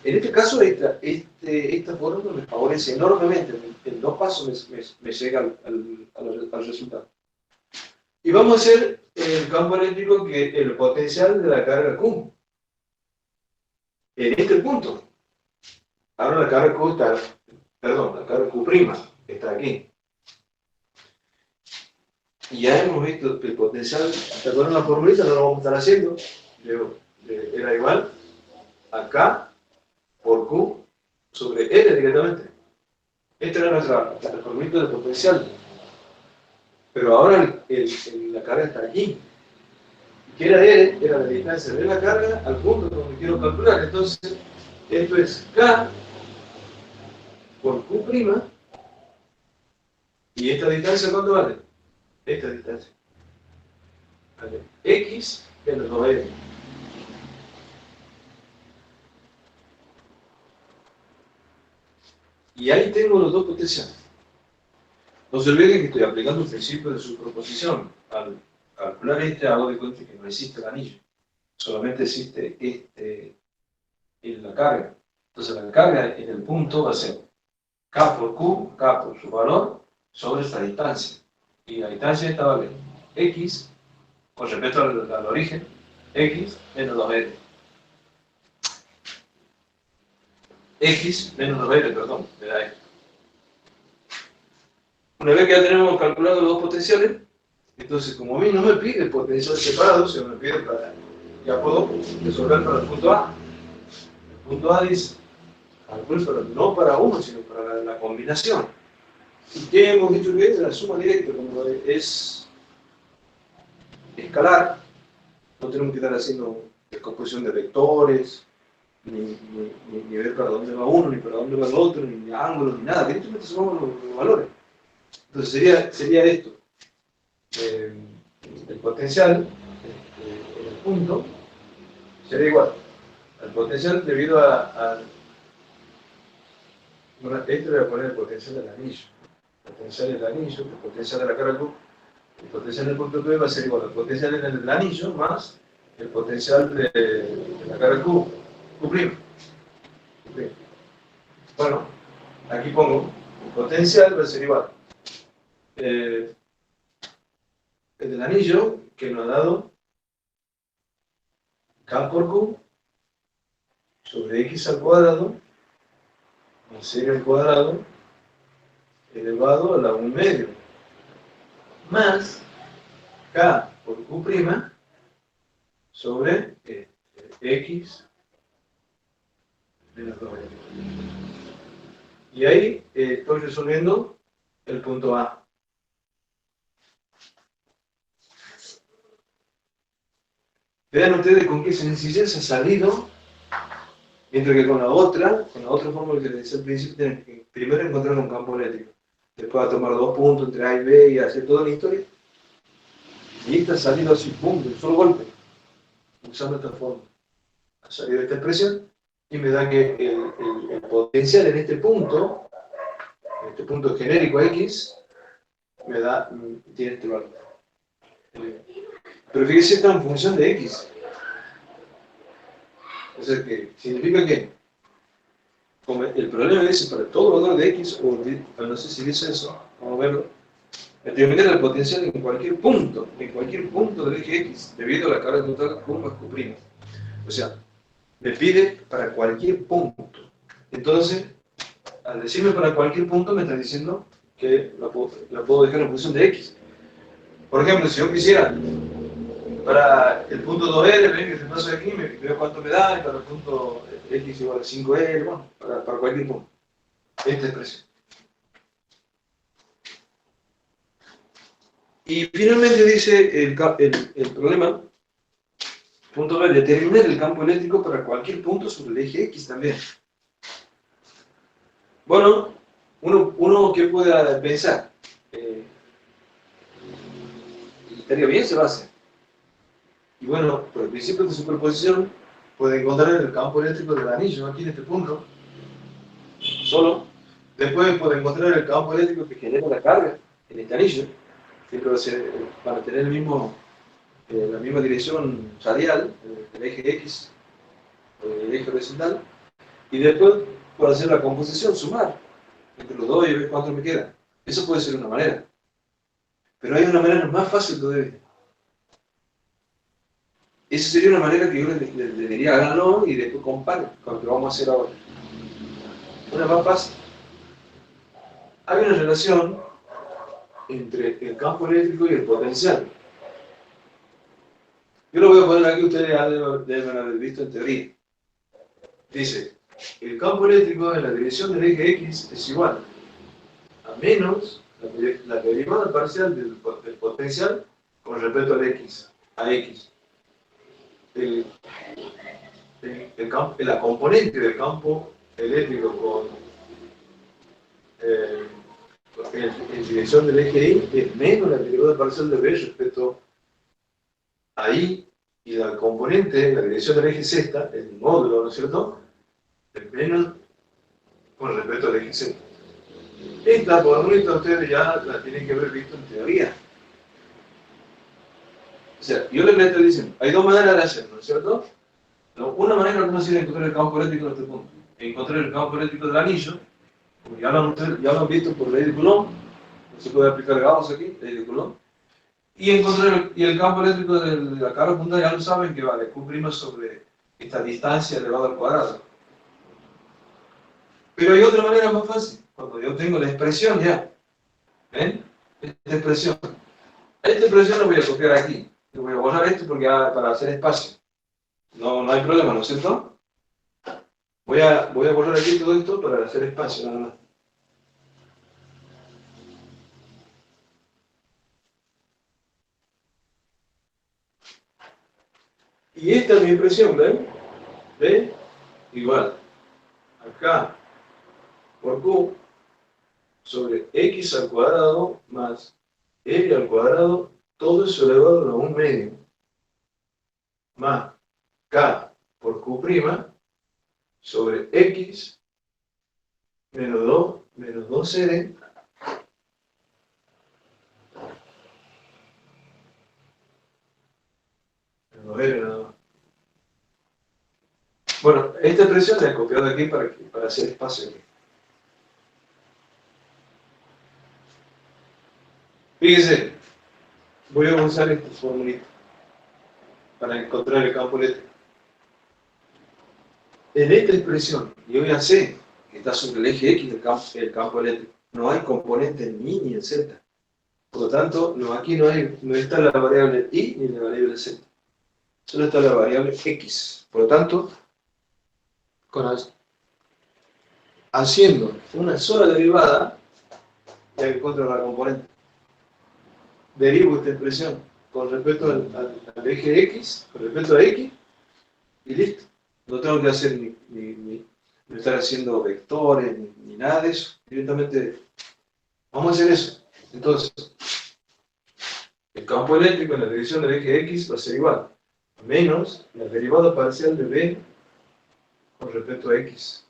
En este caso, esta fórmula me favorece enormemente. En dos pasos me llega al resultado. Y vamos a hacer el campo eléctrico, que el potencial de la carga Q. En este punto. Ahora la carga Q está, la carga Q' está aquí. Y ya hemos visto que el potencial, hasta con una formulita no lo vamos a estar haciendo. Era igual a K por Q sobre L directamente. Esta era nuestra formulita de potencial. Pero ahora la carga está aquí. ¿Qué era L? Era la distancia de la carga al punto donde quiero calcular. Entonces, esto es K por Q'. ¿Y esta distancia cuánto vale? Esta distancia. Vale. X menos 2L. Y ahí tengo los dos potenciales. No se olviden que estoy aplicando el principio de superposición. Al calcular hago de cuenta que no existe el anillo. Solamente existe en la carga. Entonces la carga en el punto va a ser K por Q, K por su valor, sobre esta distancia. Y la distancia esta vale X, con respecto al origen, X menos 2L. X menos 2L, perdón, me da esto. Una vez que ya tenemos calculado los dos potenciales, entonces como a mí no me pide potencial separado, sino me pide para, ya puedo resolver para el punto A. punto A dice, pero no para uno, sino para la combinación. ¿Y qué hemos dicho que es? La suma directa, como es escalar, no tenemos que estar haciendo descomposición de vectores, ni ver para dónde va uno, ni para dónde va el otro, ni ángulos, ni nada. Directamente sumamos los valores. Entonces sería esto. El potencial en el punto sería igual al potencial debido a bueno, esto le voy a poner el potencial del anillo. El potencial del anillo, el potencial de la cara Q, el potencial del punto P va a ser igual al potencial del anillo más el potencial de la cara Q, Q'. Bueno, aquí pongo el potencial va a ser igual. El del anillo que nos ha dado K por Q sobre X al cuadrado más C al cuadrado elevado a la 1 medio más K por Q' sobre X menos 2. Y ahí estoy resolviendo el punto A. Vean ustedes con qué sencillez ha salido, mientras que con la otra fórmula que les decía al principio, tienen que primero encontrar un campo eléctrico, después va a tomar 2 puntos entre A y B y hacer toda la historia. Y esta ha salido así, pum, de un solo golpe, usando esta fórmula. Ha salido esta expresión y me da que el potencial en este punto genérico X, tiene este valor. Pero fíjese, está en función de X. O sea, que significa que como el problema es para todo valor de X, no sé si dice eso, vamos a verlo, determinar el potencial en cualquier punto del eje X, debido a la carga total Q más Q'. O sea, me pide para cualquier punto. Entonces, al decirme para cualquier punto, me está diciendo que la puedo dejar en función de X. Por ejemplo, si yo quisiera, para el punto 2L, ven que se pasa aquí, me veo cuánto me da, y para el punto X igual a 5L, bueno, para cualquier punto. Esta expresión. Y finalmente dice el problema, punto B, determinar el campo eléctrico para cualquier punto sobre el eje X también. Bueno, uno que pueda pensar, estaría bien, se va a hacer. Y bueno, por el principio de superposición, puede encontrar el campo eléctrico del anillo aquí en este punto, solo. Después puede encontrar el campo eléctrico que genera la carga en este anillo, siempre va a ser para tener la misma dirección radial, el eje X, el eje horizontal. Y después puedo hacer la composición, sumar entre los dos y ver cuánto me queda. Eso puede ser una manera. Pero hay una manera más fácil todavía. Esa sería una manera que yo le diría háganlo y después comparen con lo que vamos a hacer ahora. Una más fácil. Hay una relación entre el campo eléctrico y el potencial. Yo lo voy a poner aquí, ustedes ya deben haber visto en teoría. Dice, el campo eléctrico en la dirección del eje X es igual a menos la derivada parcial del potencial con respecto al X, a X. La componente del campo eléctrico en dirección del eje Y es menos la derivada parcial de B respecto a Y, y la componente, la dirección del eje Z, el módulo, ¿no es cierto?, es menos con respecto al eje Z. Esta fórmula ustedes ya la tienen que haber visto en teoría. O sea, yo les estoy diciendo, hay dos maneras de hacerlo, ¿no es cierto? Una manera es conseguir encontrar el campo eléctrico en este punto. Encontrar el campo eléctrico del anillo, como ya lo han visto por ley de Coulomb, no se puede aplicar Gauss aquí, ley de Coulomb. Y el campo eléctrico de la carga punta ya lo saben que vale Q' sobre esta distancia elevada al cuadrado. Pero hay otra manera más fácil, cuando yo tengo la expresión ya. ¿Ven? Esta expresión la voy a copiar aquí. Yo voy a borrar esto porque para hacer espacio. No hay problema, ¿no es cierto? Voy a borrar aquí todo esto para hacer espacio nada más. Y esta es mi expresión, ¿ven? ¿Ven? Igual. Acá por Q sobre X al cuadrado más L al cuadrado, todo eso elevado a un medio. Más K por Q' sobre X menos 2R menos 2R nada más. Bueno, esta expresión la he copiado aquí para hacer espacio aquí. Fíjense, voy a usar esta formulita para encontrar el campo eléctrico. En esta expresión, yo ya sé que está sobre el eje X del campo eléctrico. No hay componente en Y ni en Z. Por lo tanto, aquí no está la variable Y ni la variable Z. Solo está la variable X. Por lo tanto, haciendo una sola derivada, ya encuentro la componente. Derivo esta expresión con respecto al eje X, con respecto a X, y listo. No tengo que hacer no estar haciendo vectores ni nada de eso. Directamente vamos a hacer eso. Entonces, el campo eléctrico en la dirección del eje X va a ser igual a menos la derivada parcial de B con respecto a X.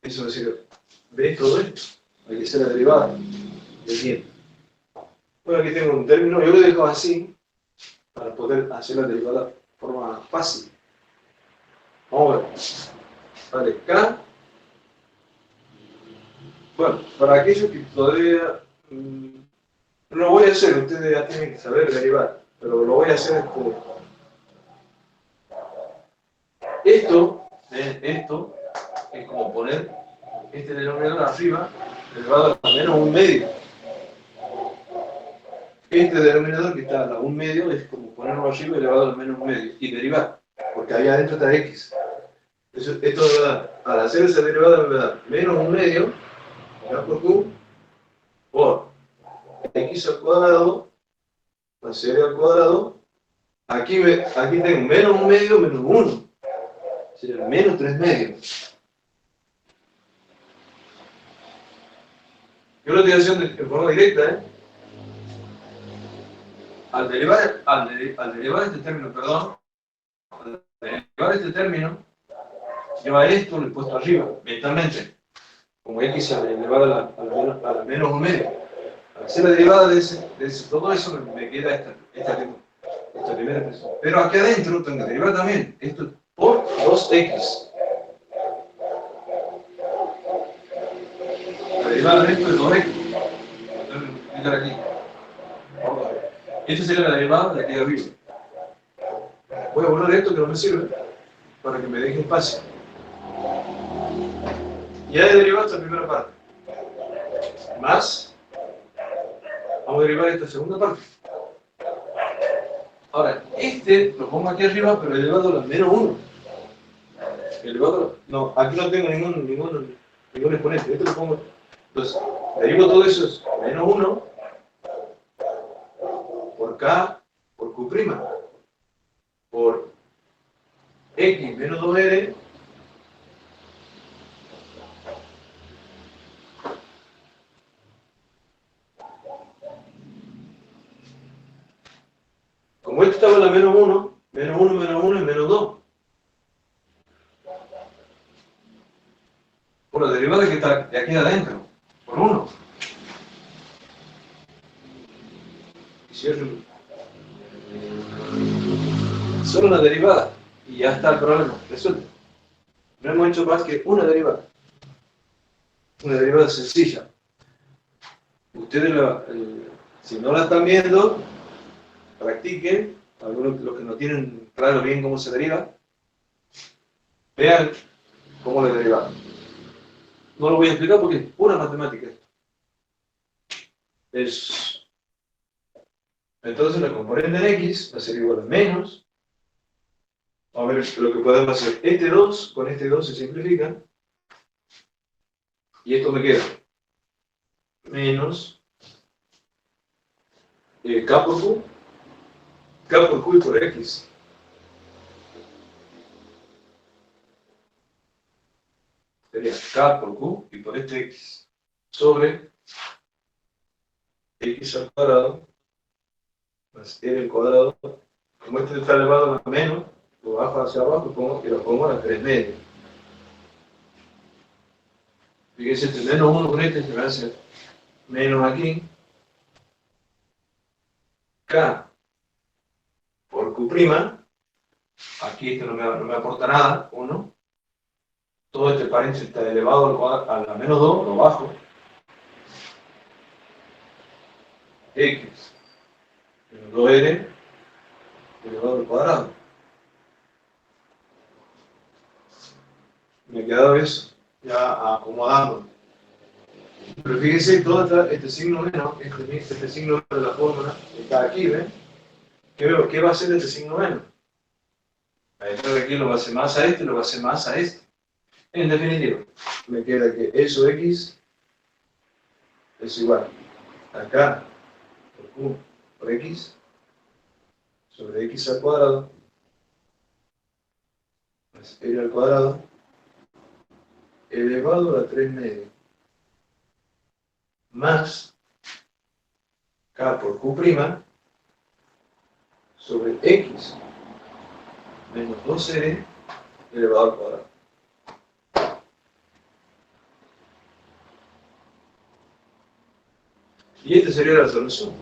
Eso es decir, B todo esto. Hay que hacer la derivada de 10. Bueno, aquí tengo un término, yo lo dejo así para poder hacer la derivada de forma fácil. Vamos a ver. Vale, K. Bueno, para aquellos que todavía no lo voy a hacer, ustedes ya tienen que saber derivar, pero lo voy a hacer esto es como poner este denominador arriba elevado a menos un medio. Este denominador que está a la un medio es como ponerlo arriba elevado a menos un medio y derivar, porque ahí adentro está X. Esto me da, al hacer esa derivada me da menos un medio, ya por Q, por X al cuadrado, más R al cuadrado. Aquí tengo menos un medio menos 1. Sería menos 3 medios. Yo lo estoy haciendo en forma directa, ¿eh? Al derivar este término, lleva esto, lo he puesto arriba, mentalmente, como X elevado a la menos un medio. Al hacer la derivada de todo eso me queda esta primera expresión. Pero aquí adentro tengo que derivar también esto por 2X. La derivada de esto es 2X. Tengo que multiplicar aquí. Esta sería la derivada de aquí de arriba. Voy a borrar esto que no me sirve para que me deje espacio. Ya he derivado esta primera parte. Más, vamos a derivar esta segunda parte. Ahora, lo pongo aquí arriba, pero elevado a menos 1. No, aquí no tengo ningún exponente. Esto lo pongo. Entonces, derivo todo eso, es menos 1 por K por Q', por X menos 2R como esto estaba en la menos 1, menos 1, menos 1 y menos 2. Por la derivada que está de aquí adentro, por 1. Y cierro solo una derivada y ya está el problema resuelto. No hemos hecho más que una derivada. Una derivada sencilla. Ustedes, si no la están viendo, practiquen. Algunos los que no tienen claro bien cómo se deriva, vean cómo le derivan. No lo voy a explicar porque es pura matemática. Entonces la componente en X va a ser igual a menos. a ver lo que podemos hacer. Este 2 con este 2 se simplifican. Y esto me queda menos K por Q, K por Q y por X. Sería K por Q y por este X sobre X al cuadrado más R al cuadrado. Como este está elevado a menos, lo bajo hacia abajo y lo pongo a la 3 media. Fíjense, este menos 1 con este se me hace menos aquí. K por Q', aquí esto no me aporta nada, 1. Todo este paréntesis está elevado a la menos 2, lo bajo. X menos 2R elevado al cuadrado. Me ha quedado eso, ya acomodando. Pero fíjense, todo este signo menos, este signo de la fórmula, está aquí, ¿ven? ¿Qué va a hacer este signo menos? Esto de aquí lo va a hacer más a este y lo va a hacer más a este. En definitiva, me queda que eso X es igual a K por Q por X sobre X al cuadrado más R al cuadrado elevado a la 3 media más K por Q' sobre X menos 2R elevado al cuadrado. Y esta sería la solución.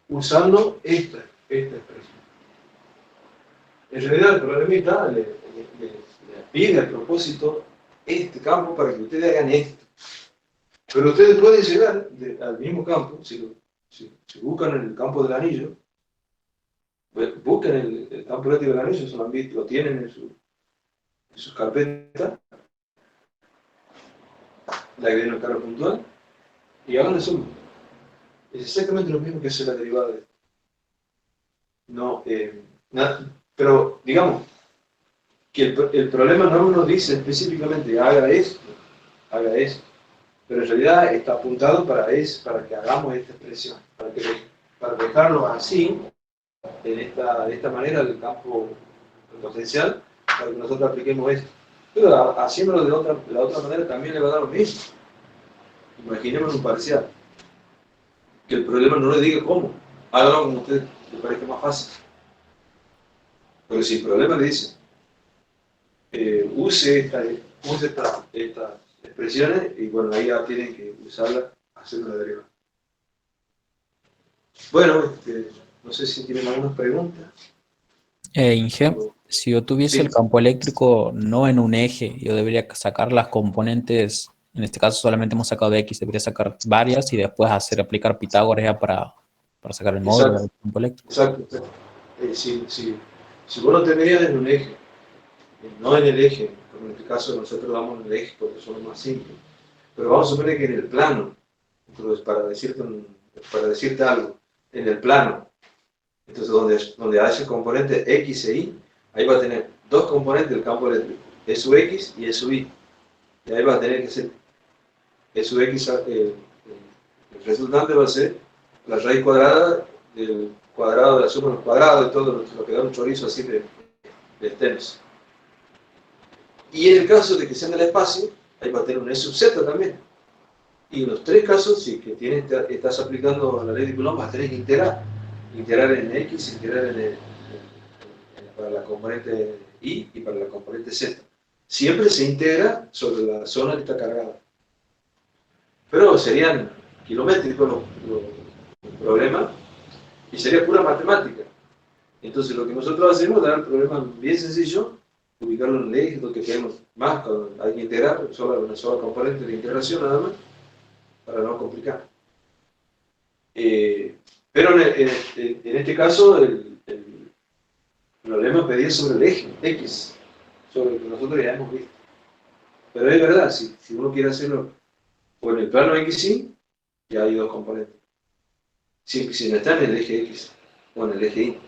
Usando esta expresión. En realidad el problemita le pide a propósito este campo para que ustedes hagan esto. Pero ustedes pueden llegar al mismo campo, si buscan en el campo del anillo, busquen el campo eléctrico del anillo, lo tienen en sus carpetas, la que viene el carro puntual, y hagan eso. Es exactamente lo mismo que hace la derivada de esto. No, pero digamos que el problema no nos dice específicamente haga esto, pero en realidad está apuntado para que hagamos esta expresión, para dejarlo así, de esta manera, el campo potencial, para que nosotros apliquemos esto. Pero haciéndolo de la otra manera también le va a dar lo mismo. Imaginemos un parcial, que el problema no le diga cómo, hágalo como a usted le parezca más fácil. Pero si el problema le dice, use estas expresiones, y bueno, ahí ya tienen que usarlas, hacer una derivada. Bueno, no sé si tienen algunas preguntas.
Inge, si yo tuviese el campo eléctrico no en un eje, yo debería sacar las componentes, en este caso solamente hemos sacado de X, debería sacar varias y después aplicar Pitágoras ya para sacar el módulo del campo eléctrico.
Exacto. Si vos lo tendrías en un eje, no en el eje, como en este caso nosotros vamos en el eje porque somos más simples, pero vamos a suponer que en el plano, entonces para decirte algo, en el plano, entonces donde haya componentes X e Y, ahí va a tener dos componentes del campo eléctrico, E sub X y E sub Y, y ahí va a tener que ser E sub X, el resultante va a ser la raíz cuadrada del cuadrado de la suma de los cuadrados y todo lo que da un chorizo así de extenso. Y en el caso de que sea en el espacio, ahí va a tener un E sub Z también. Y en los tres casos, si que estás aplicando la ley de Coulomb, vas a tener que integrar en X, integrar para la componente Y y para la componente Z. Siempre se integra sobre la zona que está cargada. Pero serían kilométricos los problemas y sería pura matemática. Entonces lo que nosotros hacemos es dar el problema bien sencillo, ubicarlo en el eje, lo que queremos más, hay que integrar, una sola componente de integración nada más, para no complicar. Pero en este caso el problema pedía sobre el eje X, sobre lo que nosotros ya hemos visto. Pero es verdad, si uno quiere hacerlo o en el plano XY, ya hay dos componentes. si no está en el eje X o en el eje Y.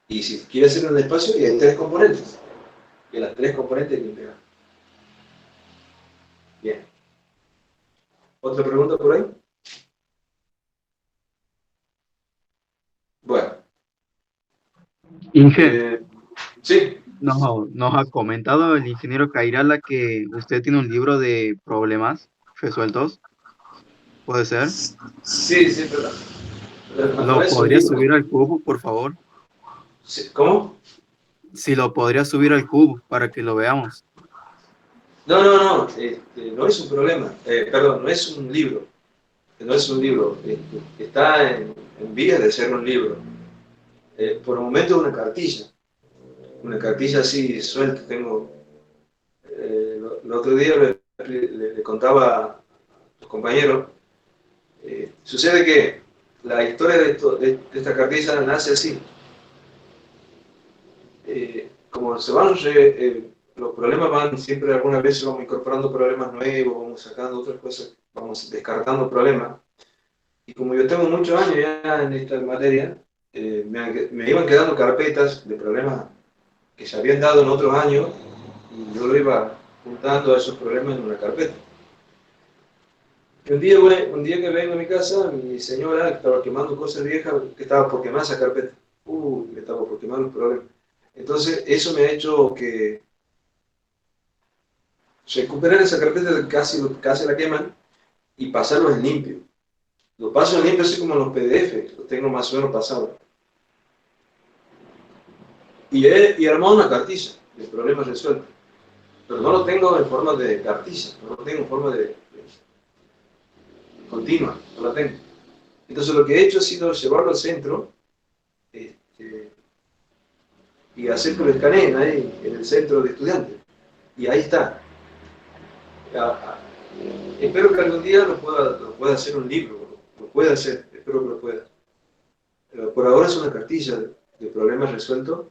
Y si quiere hacer un espacio, y hay tres componentes. Y las tres componentes hay que integrar. Bien. ¿Otra pregunta por ahí? Bueno.
Inge,
Sí.
nos ha comentado el ingeniero Cairala que usted tiene un libro de problemas resueltos. ¿Puede ser?
Sí, sí, pero no
¿Lo
es un
podría
libro.
subir al cubo, por favor?
Sí, ¿cómo?
Si lo podría subir al cubo para que lo veamos.
No, no es un problema. Perdón, no es un libro. No es un libro. Está en vías de ser un libro. Por el momento es una cartilla. Una cartilla así suelta. Tengo. El otro día le contaba a los compañeros. Sucede que la historia de esta cartilla nace así. Como se van los problemas van siempre, algunas veces vamos incorporando problemas nuevos, vamos sacando otras cosas, vamos descartando problemas. Y como yo tengo muchos años ya en esta materia, me iban quedando carpetas de problemas que se habían dado en otros años y yo lo iba juntando a esos problemas en una carpeta. Y un día que vengo a mi casa, mi señora estaba quemando cosas viejas, que estaba por quemar esa carpeta. Que estaba por quemar los problemas. Entonces, eso me ha hecho que recuperar esa carpeta, casi la queman, y pasarlos en limpio. Los paso en limpio así como en los PDF, los tengo más o menos pasados. Y he armado una cartilla de problemas resueltos. Pero no lo tengo en forma de cartilla, no lo tengo en forma de continua, no la tengo. Entonces lo que he hecho ha sido llevarlo al centro y hacer que lo escaneen ahí en el centro de estudiantes. Y ahí está. Espero que algún día lo pueda hacer un libro, lo pueda hacer, espero que lo pueda. Pero por ahora es una cartilla de problemas resueltos,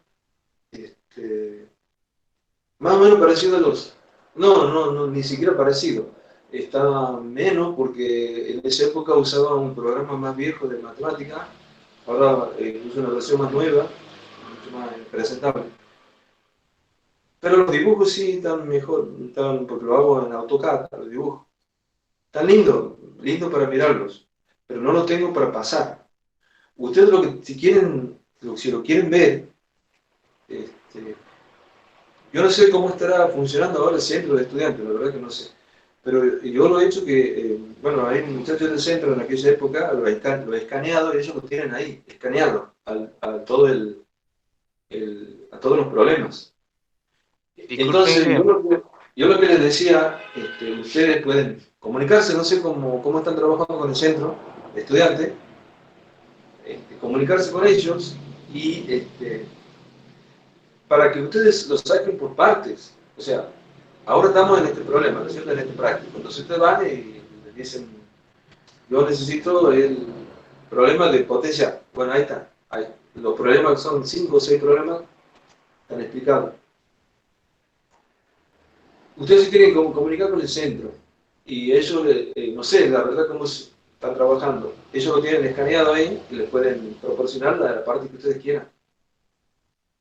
más o menos parecido a los... No, ni siquiera parecido. Está menos porque en esa época usaba un programa más viejo de matemática, ahora uso una versión más nueva, mucho más presentable. Pero los dibujos sí están mejor, porque lo hago en AutoCAD, los dibujos. Están lindo para mirarlos, pero no lo tengo para pasar. Ustedes si lo quieren ver, yo no sé cómo estará funcionando ahora el centro de estudiantes, la verdad que no sé. Pero yo lo he hecho que, bueno, hay muchachos del centro en aquella época, lo he escaneado y ellos lo tienen ahí, escaneado a todos los problemas.
Disculpe,
Entonces, yo lo que les decía, ustedes pueden comunicarse, no sé cómo están trabajando con el centro de estudiantes, comunicarse con ellos y para que ustedes lo saquen por partes. O sea, ahora estamos en este problema, ¿no es cierto? En este práctico. Entonces ustedes van y les dicen, yo necesito el problema de potencia. Bueno, ahí está. Los problemas son 5 o 6 problemas, están explicados. Ustedes se quieren comunicar con el centro y ellos, no sé, la verdad cómo están trabajando. Ellos lo tienen escaneado ahí y les pueden proporcionar la parte que ustedes quieran.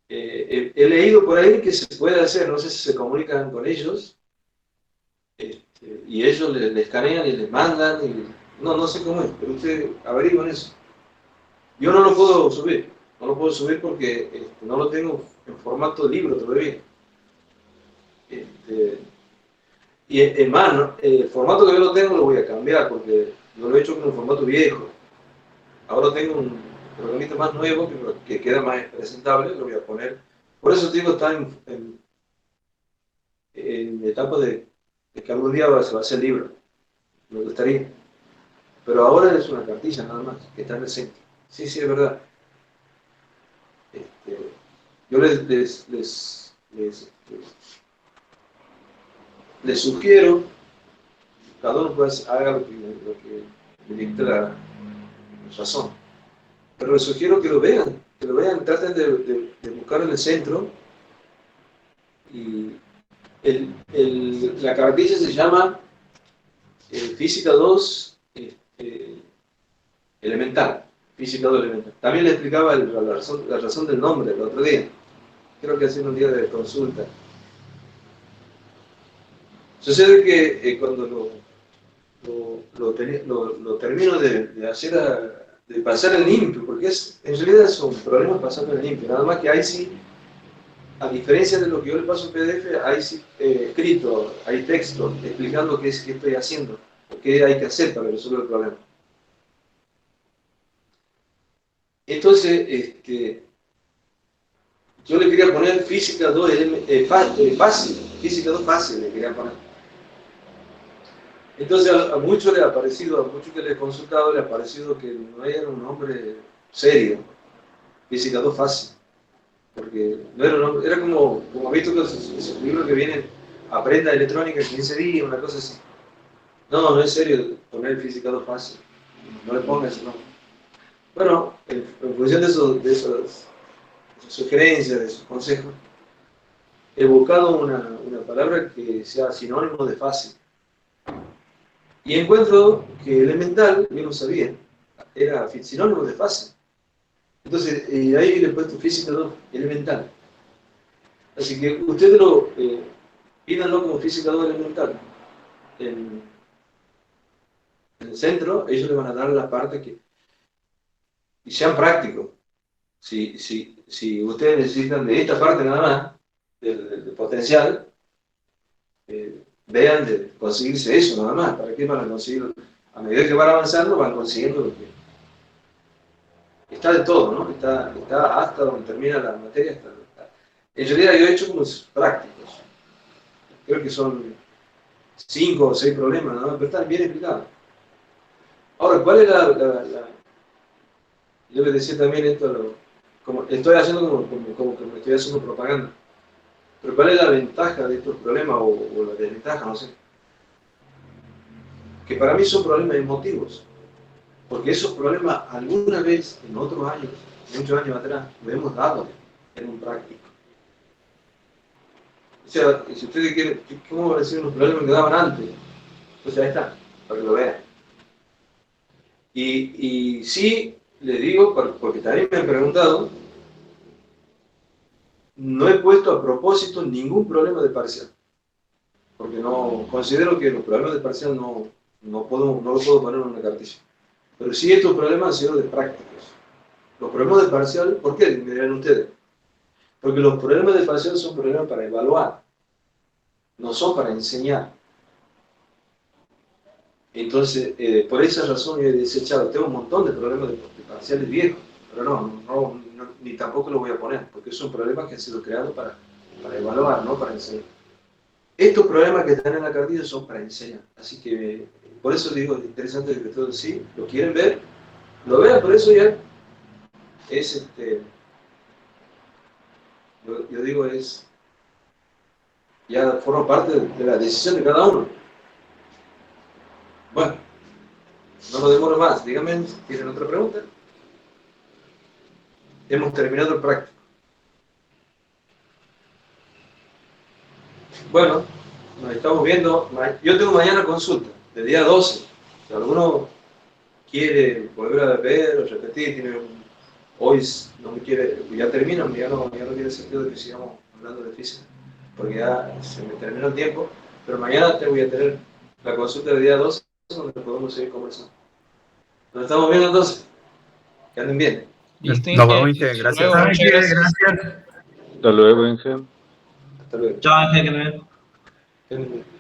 He leído por ahí que se puede hacer, no sé si se comunican con ellos y ellos le escanean y les mandan. No sé cómo es, pero ustedes averiguan eso. Yo no lo puedo subir, porque no lo tengo en formato de libro todavía. Y en mano, el formato que yo lo tengo lo voy a cambiar porque yo lo he hecho con un formato viejo. Ahora tengo un programita más nuevo que queda más presentable, lo voy a poner. Por eso digo, está en etapa de que algún día se va a hacer libro. Me gustaría. Pero ahora es una cartilla nada más, que está en el centro. Sí, es verdad. Yo les sugiero, cada uno pues haga lo que le dicte la razón. Pero les sugiero que lo vean, traten de buscar en el centro. Y la cartilla se llama Física 2, elemental, física 2 elemental. También le explicaba la razón del nombre el otro día. Creo que haciendo un día de consulta. Sucede que cuando lo termino de hacer de pasar el limpio, porque en realidad son problemas pasando el limpio, nada más que ahí sí, a diferencia de lo que yo le paso en PDF, hay sí, escrito, hay texto explicando qué estoy haciendo, o qué hay que hacer para resolver el problema. Entonces, yo le quería poner física 2 fácil, física 2 fácil le quería poner. Entonces a muchos le ha parecido, a muchos que le he consultado, le ha parecido que no era un nombre serio, física 2 fácil, porque no era un nombre, era como ha visto que esos libros que vienen, aprenda electrónica en 15 días, una cosa así. No es serio poner física 2 fácil, no le ponga ese nombre. Bueno, en función de esas sugerencias, de esos consejos, he buscado una palabra que sea sinónimo de fácil. Y encuentro que elemental, yo no sabía, era sinónimo de fácil. Entonces, ahí le he puesto física 2, elemental. Así que ustedes pídanlo como física 2 elemental. En el centro, ellos le van a dar la parte que... Y sean prácticos. Si ustedes necesitan de esta parte nada más, del potencial, vean de conseguirse eso nada más. ¿Para qué van a conseguirlo? A medida que van avanzando, van consiguiendo lo que... Está de todo, ¿no? Está hasta donde termina la materia. En realidad yo he hecho como prácticos. Creo que son 5 o 6 problemas, ¿no? Pero están bien explicados. Ahora, ¿cuál es yo les decía también esto, como estoy haciendo como que me estoy haciendo propaganda. Pero ¿cuál es la ventaja de estos problemas o la desventaja? No sé. Que para mí son problemas emotivos. Porque esos problemas alguna vez, en otros años, muchos años atrás, lo hemos dado en un práctico. O sea, si ustedes quieren, ¿cómo van a decir unos problemas que daban antes? Entonces ahí está, para que lo vean. Y sí, les digo, porque también me han preguntado, no he puesto a propósito ningún problema de parcial. Porque no considero que los problemas de parcial no lo puedo poner en una cartilla. Pero sí estos problemas han sido de prácticos. Los problemas de parcial, ¿por qué? Me dirán ustedes. Porque los problemas de parcial son problemas para evaluar, no son para enseñar. Entonces, por esa razón yo he desechado. Tengo un montón de problemas de parciales viejos, pero no, ni tampoco los voy a poner, porque son problemas que han sido creados para evaluar, no para enseñar. Estos problemas que están en la cartilla son para enseñar. Así que, por eso digo, es interesante que todos sí lo quieren ver, lo vean, por eso ya es yo digo ya forma parte de la decisión de cada uno. Bueno, no lo demoro más, díganme, ¿tienen otra pregunta? Hemos terminado el práctico. Bueno, nos estamos viendo, yo tengo mañana consulta, del día 12, si alguno quiere volver a ver o repetir, hoy no me quiere, ya termino, ya no tiene sentido de que sigamos hablando de física, porque ya se me terminó el tiempo, pero mañana voy a tener la consulta del día 12, donde podemos seguir conversando. Nos estamos viendo entonces, que anden bien.
Listo, nos vemos, Inge, gracias.
Gracias.
Hasta luego, Inge.
Hasta luego.
Chao, Ángel, que me ven.
Que anden bien.